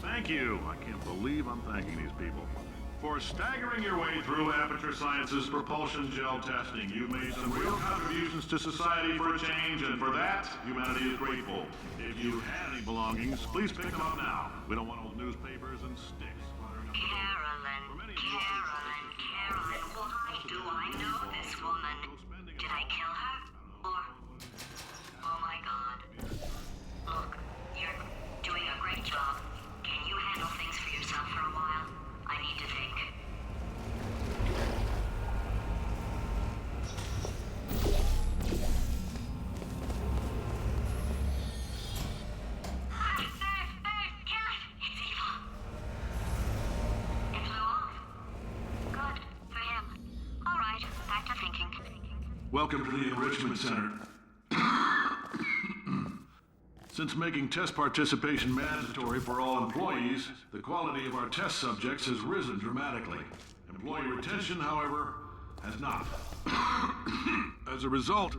Thank you. I can't believe I'm thanking these people. For staggering your way through Aperture Science's propulsion gel testing, you've made some real contributions to society for a change, and for that, humanity is grateful. If you had any belongings, please pick them up now. We don't want old newspapers and sticks cluttering up the Carolyn, why do I know this woman? Did I kill her? Or... Oh my God. Look, you're doing a great job. Can you handle things for yourself for a while? I need to think. Kill it! It's evil. It flew off. Good for him. All right, back to thinking. Welcome to the Enrichment Center. Since making test participation mandatory for all employees, the quality of our test subjects has risen dramatically. Employee retention, however, has not. As a result,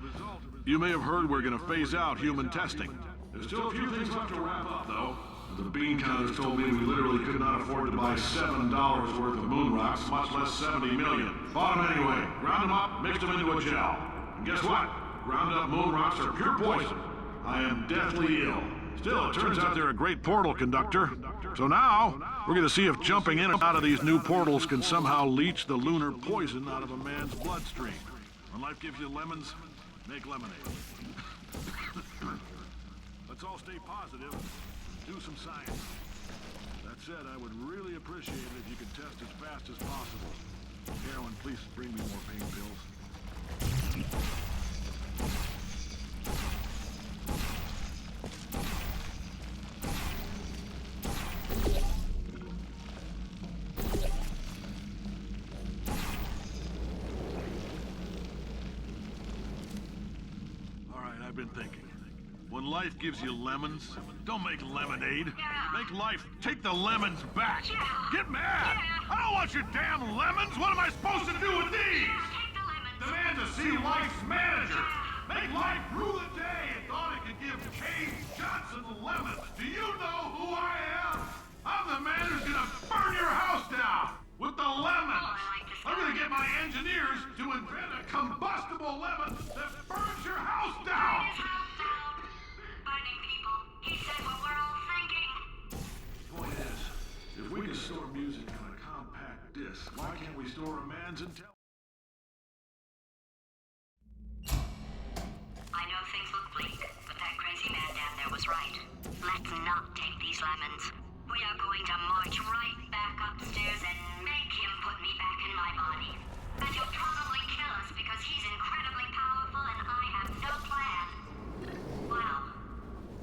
you may have heard we're going to phase out human testing. There's still a few things left to wrap up, though. The bean counters told me we literally could not afford to buy $7 worth of moon rocks, much less 70 million. Bought them anyway, ground them up, mixed them into a gel. And guess what? Ground up moon rocks are pure poison. I am deathly ill. Still, it turns out they're a great portal conductor. So now, we're going to see if jumping in and out of these new portals can somehow leach the lunar poison out of a man's bloodstream. When life gives you lemons, make lemonade. Let's all stay positive and do some science. That said, I would really appreciate it if you could test as fast as possible. Carolyn, please bring me more pain pills. I've been thinking. When life gives you lemons, don't make lemonade. Make life take the lemons back. Get mad! I don't want your damn lemons! What am I supposed to do with these? Demand to see life's manager. Make life rule the day and thought it could give Cade Johnson lemons. Do you know who I am? I'm the man who's gonna burn your house down with the lemons. I'm gonna get my engineers to invent a store music on a compact disc, why can't we store a man's intelligence? I know things look bleak, but that crazy man down there was right. Let's not take these lemons. We are going to march right back upstairs and make him put me back in my body. And he'll probably kill us because he's incredibly powerful and I have no plan. Well,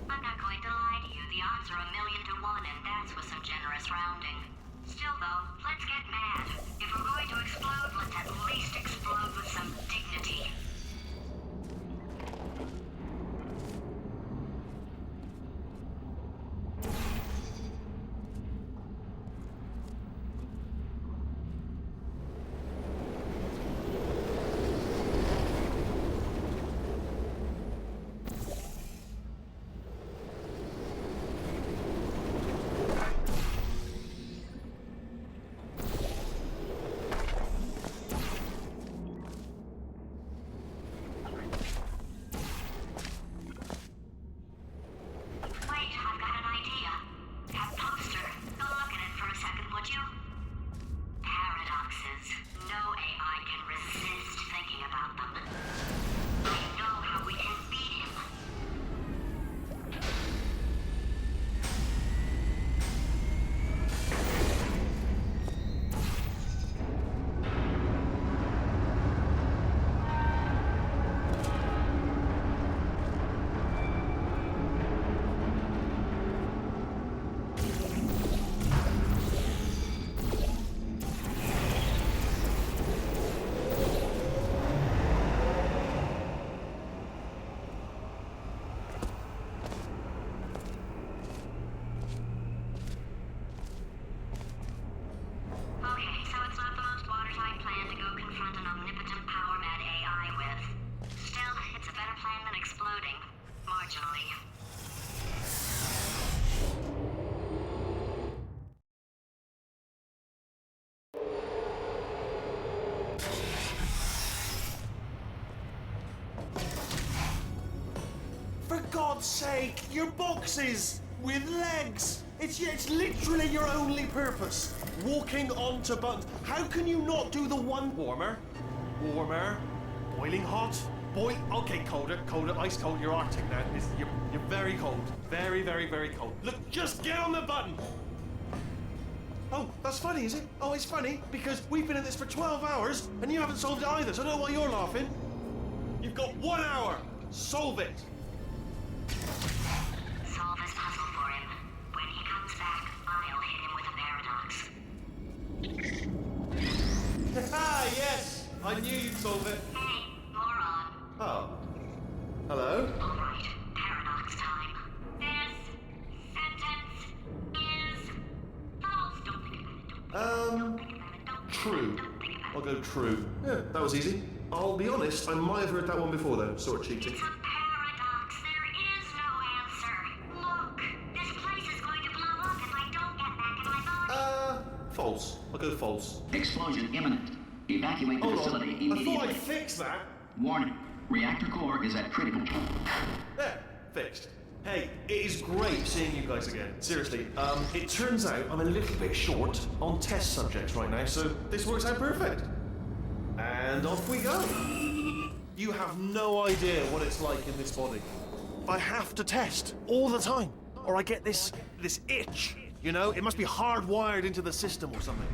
I'm not going to lie to you. The odds are 1,000,000 to 1, and that's with some generous rounding. Still, though, let's get mad. If we're going to explode, let's at least explode with some dignity. For God's sake, your boxes with legs. It's literally your only purpose. Walking onto buttons. How can you not do the one warmer, boiling hot, okay, colder, ice cold. You're Arctic now. You're very cold, very, very, very cold. Look, just get on the button. Oh, that's funny, is it? Oh, it's funny because we've been in this for 12 hours and you haven't solved it either. So I don't know why you're laughing. You've got 1 hour. Solve it. Solve his puzzle for him. When he comes back, I'll hit him with a paradox. Ah, yes! I knew you'd solve it. Hey, moron. Oh. Hello? All right, paradox time. This sentence is false. Don't think about it. Don't think about it. Don't True. Don't think about it. I'll go true. Yeah, that was easy. I'll be honest, I might have heard that one before though, sort of cheating. It's a paradox. There is no answer. Look, this place is going to blow up if I don't get back in my body. False. I'll go false. Explosion imminent. Evacuate the Hold facility on. I immediately. thought I'd fix that. Warning. Reactor core is at critical. There, fixed. Hey, it is great seeing you guys again. Seriously, it turns out I'm a little bit short on test subjects right now, so this works out perfect. And off we go. You have no idea what it's like in this body. I have to test all the time, or I get this itch. You know, it must be hardwired into the system or something.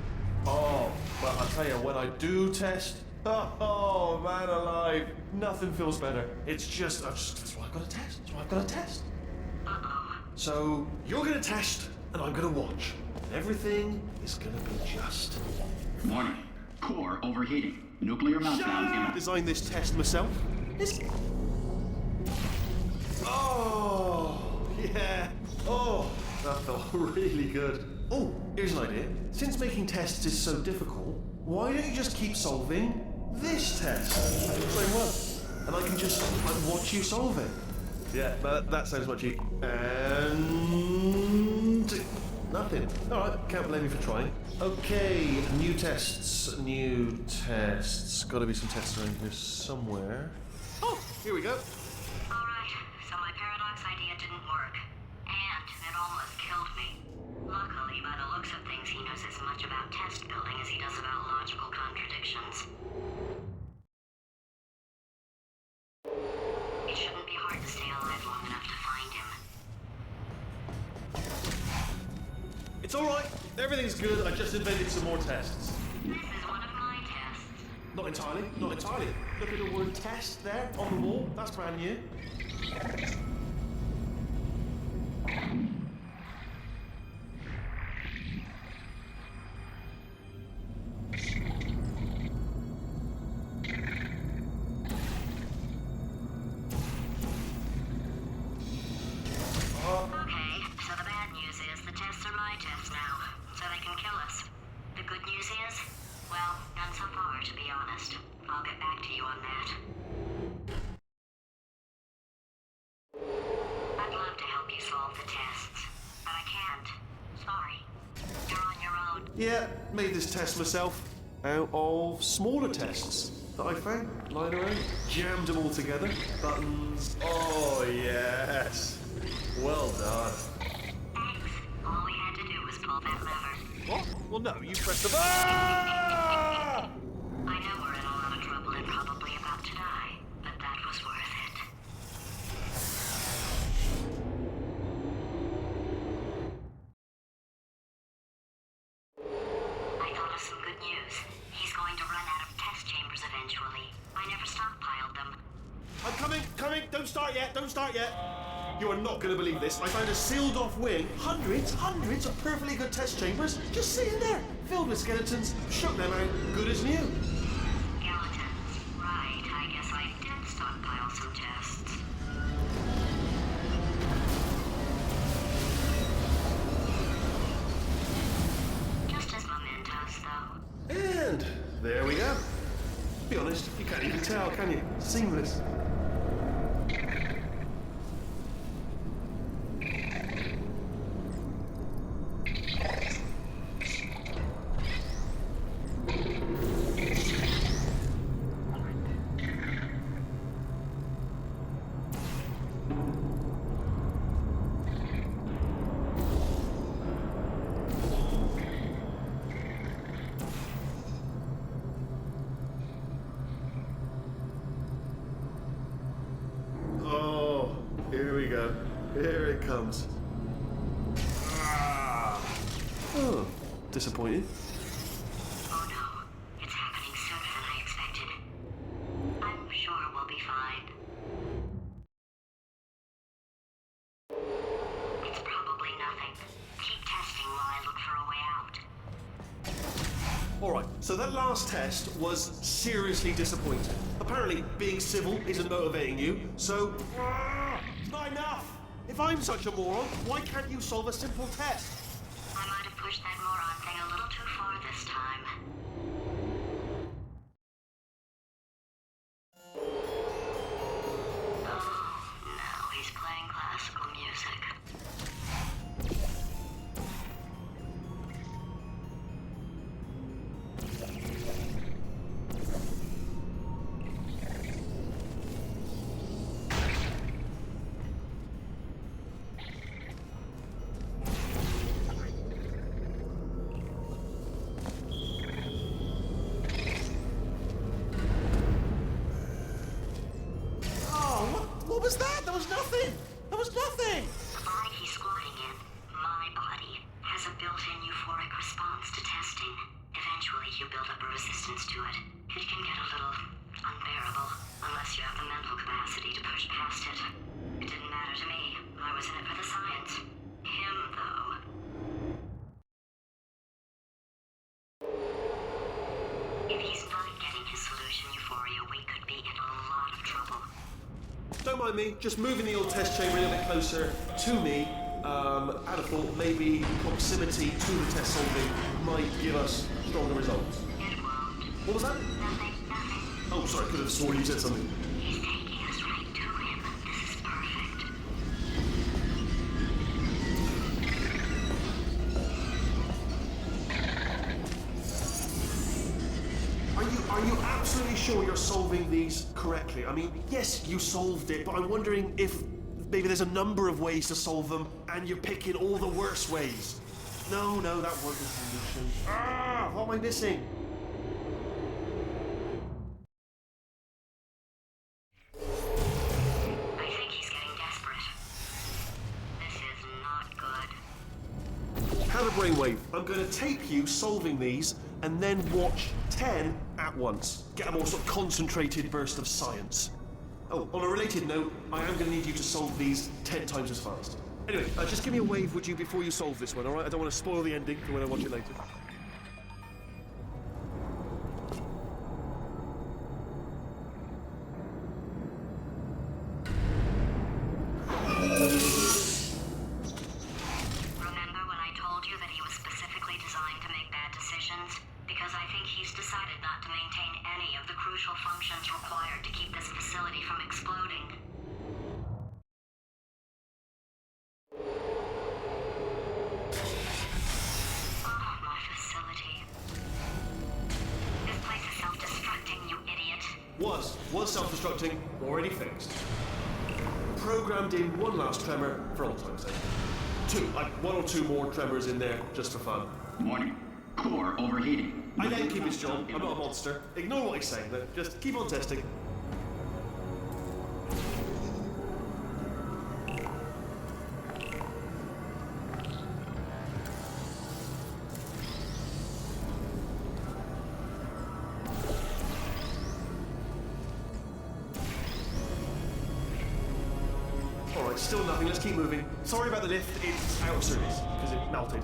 Oh, but I'll tell you, when I do test, oh man alive, nothing feels better. That's why I've got to test. That's why I've got to test. So you're gonna test, and I'm gonna watch. And everything is gonna be just. Warning. Core overheating. Nuclear meltdown imminent. Designed this test myself. Oh, yeah. Oh, that felt really good. Oh, here's an idea. Since making tests is so difficult, why don't you just keep solving this test? Same one. And I can just watch you solve it. Yeah, that sounds much easier. And nothing. All right, can't blame you for trying. Okay, new tests. Got to be some tests around here somewhere. Oh, here we go. Alright, so my paradox idea didn't work. And it almost killed me. Look, Luckily, by the looks of things, he knows as much about test building as he does about logical contradictions. It shouldn't be hard to stay alive long enough to find him. It's all right. Everything's good. I just invented some more tests. This is one of my tests. Not entirely. Not entirely. Look at the word test there on the wall. That's brand new. Okay, so the bad news is the tests are my tests now, so they can kill us. The good news is, well, none so far, to be honest. I'll get back to you on that. I'd love to help you solve the tests, but I can't. Sorry. You're on your own. Yeah, made this test myself out of smaller tests that I found lying around. Jammed them all together. Buttons. Oh, yes. Well done. Thanks. All we had to do was pull that lever. What? Well, no, you pressed the Ah! I know we're in a lot of trouble and probably about to die, but that was worth it. I thought of some good news. He's going to run out of test chambers eventually. I never stockpiled them. I'm coming, coming. Don't start yet, don't start yet. You are not going to believe this. I found a sealed-off wing. Hundreds of perfectly good test chambers just sitting there, filled with skeletons. Shook them out, good as new. Skeletons. Right, I guess I did stockpile some tests. Just as mementos, though. And there we go. Be honest, you can't even tell, can you? Seamless. Oh, here we go. Here it comes. Ah. Oh, disappointed. Oh no, it's happening sooner than I expected. I'm sure we'll be fine. It's probably nothing. Keep testing while I look for a way out. Alright, so that last test was seriously disappointing. Apparently, being civil isn't motivating you, so... It's not enough! If I'm such a moron, why can't you solve a simple test? I might have pushed that moron thing a little too far this time. Oh, no, he's playing classical music. What was that? There was nothing! There was nothing! The body he's squatting in, my body, has a built-in euphoric response to testing. Eventually, you build up a resistance to it. It can get a little unbearable, unless you have the mental capacity to push past it. It didn't matter to me. I was in it for the science. Him, though. If he's not getting his solution euphoria, we could be in a lot of trouble. Don't mind me, just moving the old test chamber a little bit closer to me. I'd have thought maybe proximity to the test solving might give us stronger results. It won't. What was that? Nothing. Oh, sorry, I could have sworn you said something. He's taking us right to him. This is perfect. Are you absolutely sure you're solving these correctly? I mean, yes, you solved it, but I'm wondering if maybe there's a number of ways to solve them and you're picking all the worst ways. No, that wasn't a solution. Ah, what am I missing? I think he's getting desperate. This is not good. Have a brainwave. I'm going to tape you solving these and then watch 10 at once. Get a more sort of concentrated burst of science. Oh, on a related note, I am going to need you to solve these 10 times as fast. Anyway, just give me a wave, would you, before you solve this one, alright? I don't want to spoil the ending for when I watch it later. Remember when I told you that he was specifically designed to make bad decisions? Because I think he's decided not to maintain any of the crucial functions required to keep this facility from exploding. Oh, my facility. This place is self-destructing, you idiot. Was self-destructing, already fixed. Programmed in one last tremor for old time's sake. One or two more tremors in there, just for fun. Warning. Core overheating. I let him keep his job. I'm not a monster. Ignore what he's saying, then. Just keep on testing. Alright, still nothing. Let's keep moving. Sorry about the lift. It's out of service because it melted.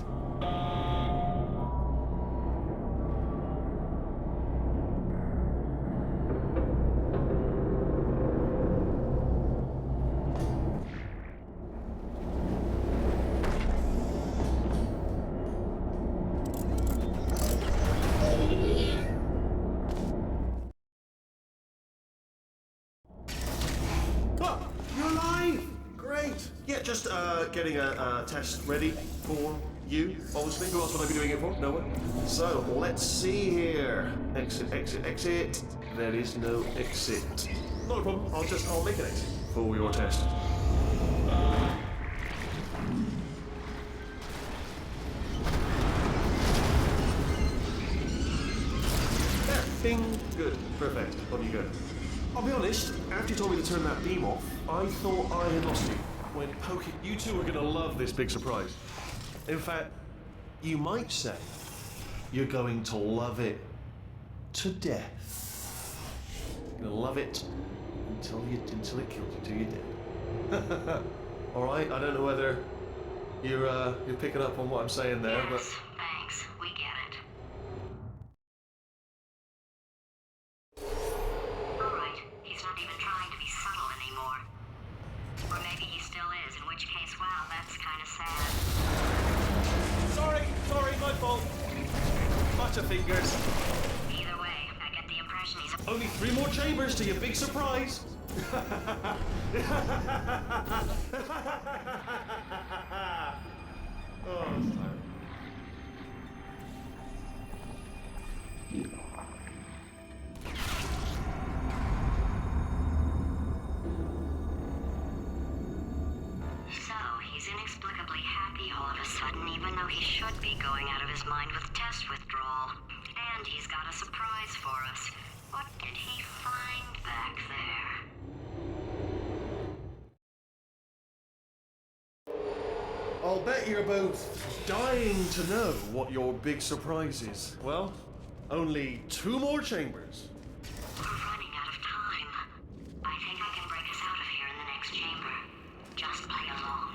Oh, you're alive! Great. Yeah, just getting a test ready for you, obviously. Who else would I be doing it for? No one. So, let's see here. Exit, exit, exit. There is no exit. Not a problem. I'll make an exit for your test. There. Bing. Good. Perfect. On you go. I'll be honest, after you told me to turn that beam off, I thought I had lost you. When poking, you two are going to love this big surprise. In fact, you might say you're going to love it to death. You're going to love it until it kills you, till you're dead. All right, I don't know whether you're picking up on what I'm saying there, but Yes, thanks. We get it. Alright, he's not even trying to be subtle anymore. Or maybe he still is, in which case, wow, that's kind of sad. Sorry, my fault. Butterfingers. Either way, I get the impression he's... Only 3 more chambers to your big surprise. Oh, sorry. So, he's inexplicably happy all of a sudden, even though he should be going out of his mind with test withdrawal. And he's got a surprise for us. What did he find back there? I'll bet you're both dying to know what your big surprise is. Well, only 2 more chambers. We're running out of time. I think I can break us out of here in the next chamber. Just play along.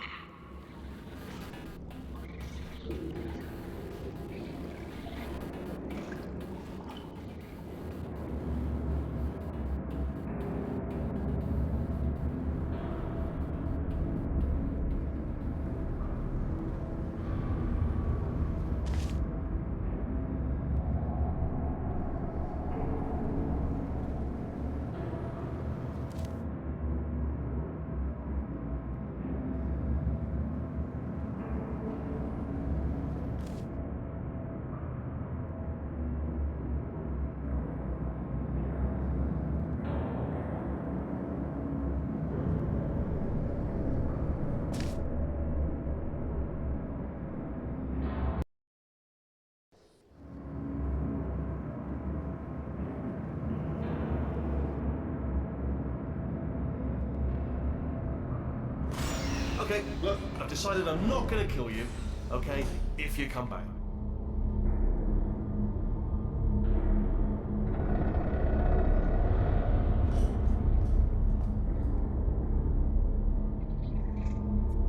Okay, look, I've decided I'm not going to kill you, okay, if you come back.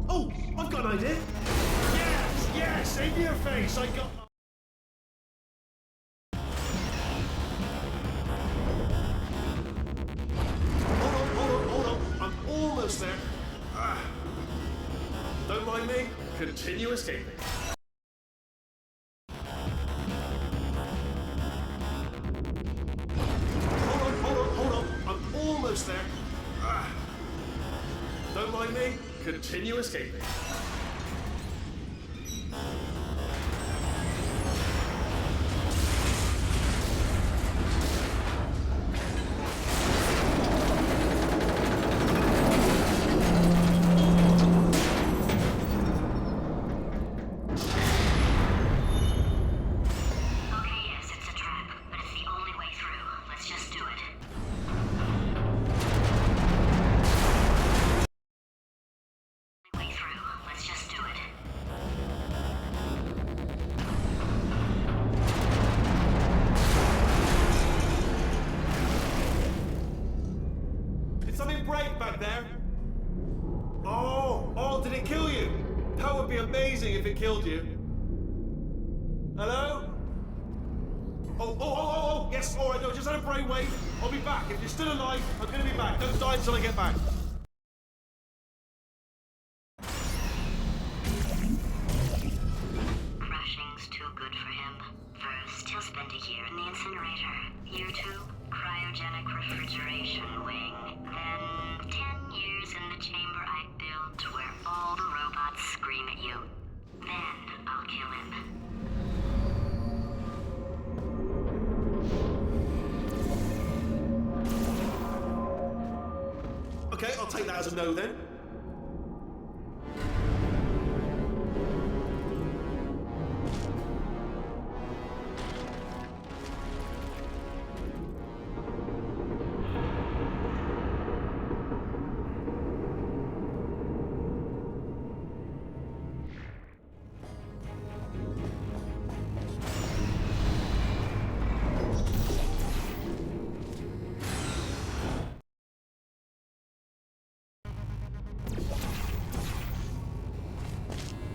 Oh, I've got an idea. Yes, in your face, I got... Hold on, I'm almost there. Don't mind me, continue escaping. Hold on, I'm almost there. Don't mind me, continue escaping. Okay, yes, it's a trap, but it's the only way through. Let's just do it. Way through. Let's just do it. Did something break back there? Oh, did it kill you? That would be amazing if it killed you. Hello? Oh, yes, all right, no, just had a brainwave. I'll be back. If you're still alive, I'm going to be back. Don't die until I get back. Crushing's too good for him. First, he'll spend a year in the incinerator. Year 2, cryogenic refrigeration wing. Then 10 years in the chamber I built where all the robots scream at you. Then I'll kill him. Okay, I'll take that as a no then.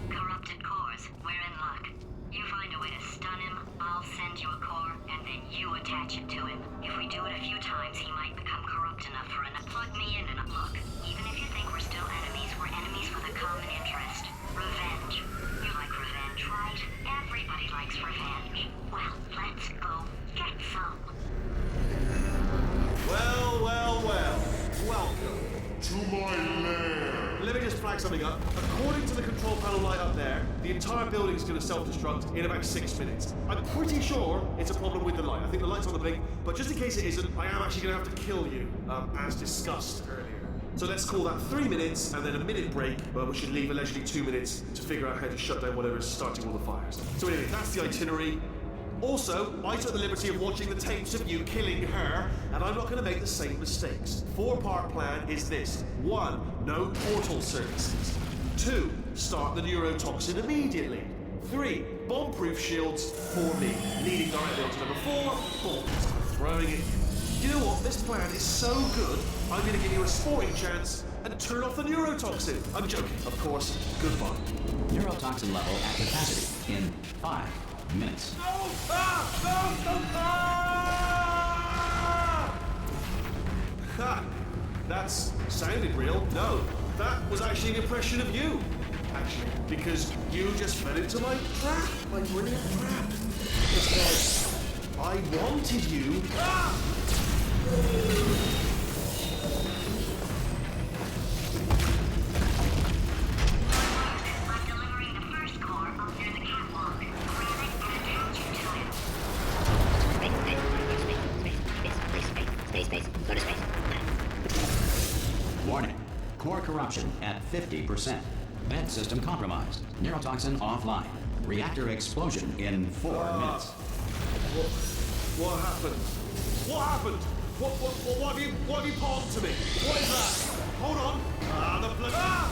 Corrupted cores, we're in luck. You find a way to stun him, I'll send you a core, and then you attach it to him. If we do it a few times, he might become corrupt enough for plug me in and look. Even if you think we're still enemies, we're enemies with a common interest. Revenge. You like revenge, right? Everybody likes revenge. Well, let's go get some. Well. Welcome to my lair. Let me just flag something up. According to the control panel light up there, the entire building is going to self-destruct in about 6 minutes. I'm pretty sure it's a problem with the light. I think the light's on the blink, but just in case it isn't, I am actually going to have to kill you, as discussed earlier. So let's call that 3 minutes and then a minute break, but we should leave allegedly 2 minutes to figure out how to shut down whatever's starting all the fires. So anyway, that's the itinerary. Also, I took the liberty of watching the tapes of you killing her, and I'm not going to make the same mistakes. 4-part plan is this. 1. No portal services. 2. Start the neurotoxin immediately. 3. Bomb-proof shields for me, leading directly on to number 4. Bombs. Throwing it. You know what? This plan is so good, I'm going to give you a sporting chance and turn off the neurotoxin. I'm joking, of course. Goodbye. Neurotoxin level at capacity in 5 minutes. Ha! That's sounded real. No, that was actually an impression of you. Actually, because you just fell into my trap, my brilliant trap. Because I wanted you. I'm delivering the first core up near the catwalk. Grab it and attach it to him. Space. Go to space. Warning. Core corruption at 50%. Vent system compromised. Neurotoxin offline. Reactor explosion in 4 minutes. What happened? What happened? What have you palmed to me? What is that? Hold on. The blood.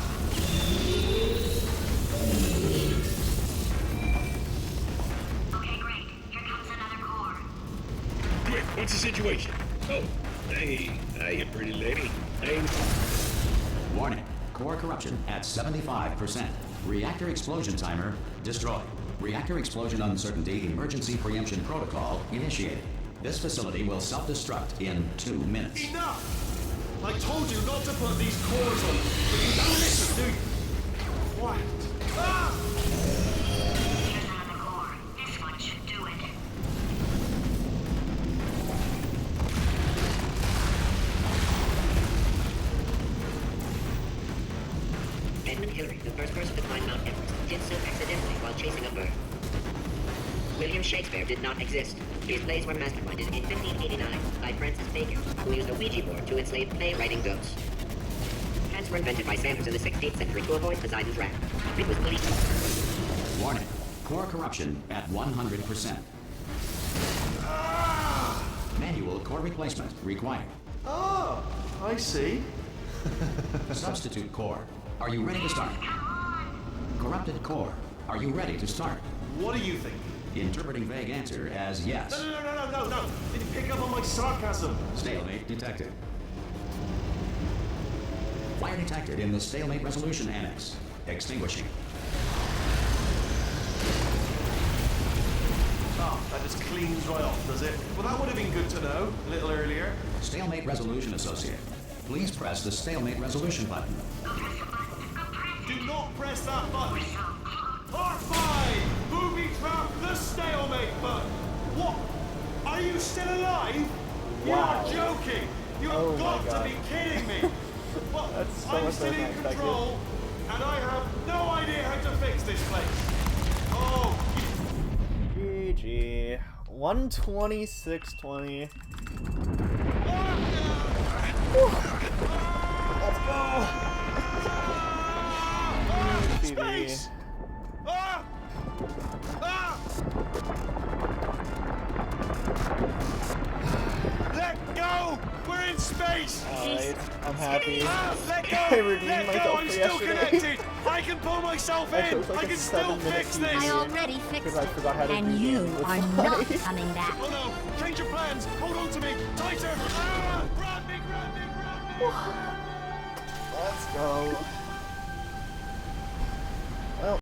situation? Oh, hey, you pretty lady. Hey. Warning. Core corruption at 75%. Reactor explosion timer destroyed. Reactor explosion uncertainty emergency preemption protocol initiated. This facility will self-destruct in 2 minutes. Enough! I told you not to put these cores on, but you don't listen, do you? What? Ah! Here's another core. This one should do it. Edmund Hillary, the first person to climb Mount Everest, did so accidentally while chasing a bird. William Shakespeare did not exist. His plays were masterminded in 1589 by Francis Bacon, who used a Ouija board to enslave playwriting ghosts. Hats were invented by Sanders in the 16th century to avoid Poseidon's wrath. It was police. Warning. Core corruption at 100%. Manual core replacement required. Oh, I see. Substitute core. Are you ready to start? Corrupted core. Are you ready to start? What do you think? Interpreting vague answer as yes. No. Did you pick up on my sarcasm? Stalemate detected. Fire detected in the stalemate resolution annex. Extinguishing. Oh, that just cleans right off, does it? Well, that would have been good to know a little earlier. Stalemate resolution associate. Please press the stalemate resolution button. Do not press that button. Part 5! Booby trap the stalemate button. What? Are you still alive? You are joking. You have got to be kidding me. Well, I'm still in control, and I have no idea how to fix this place. Oh. GG. 126-20. Let's go. Space! Let go! We're in space! Alright, I'm happy. Let go! I redeemed Let go! myself I'm for still yesterday. connected! I can pull myself I in! chose like I a can still 7-minute fix easy. this! I already fixed Because I forgot how it, to and do you it. are It's not fine. coming back. Oh no! Change your plans! Hold on to me! Tighter! Grab me! Let's go.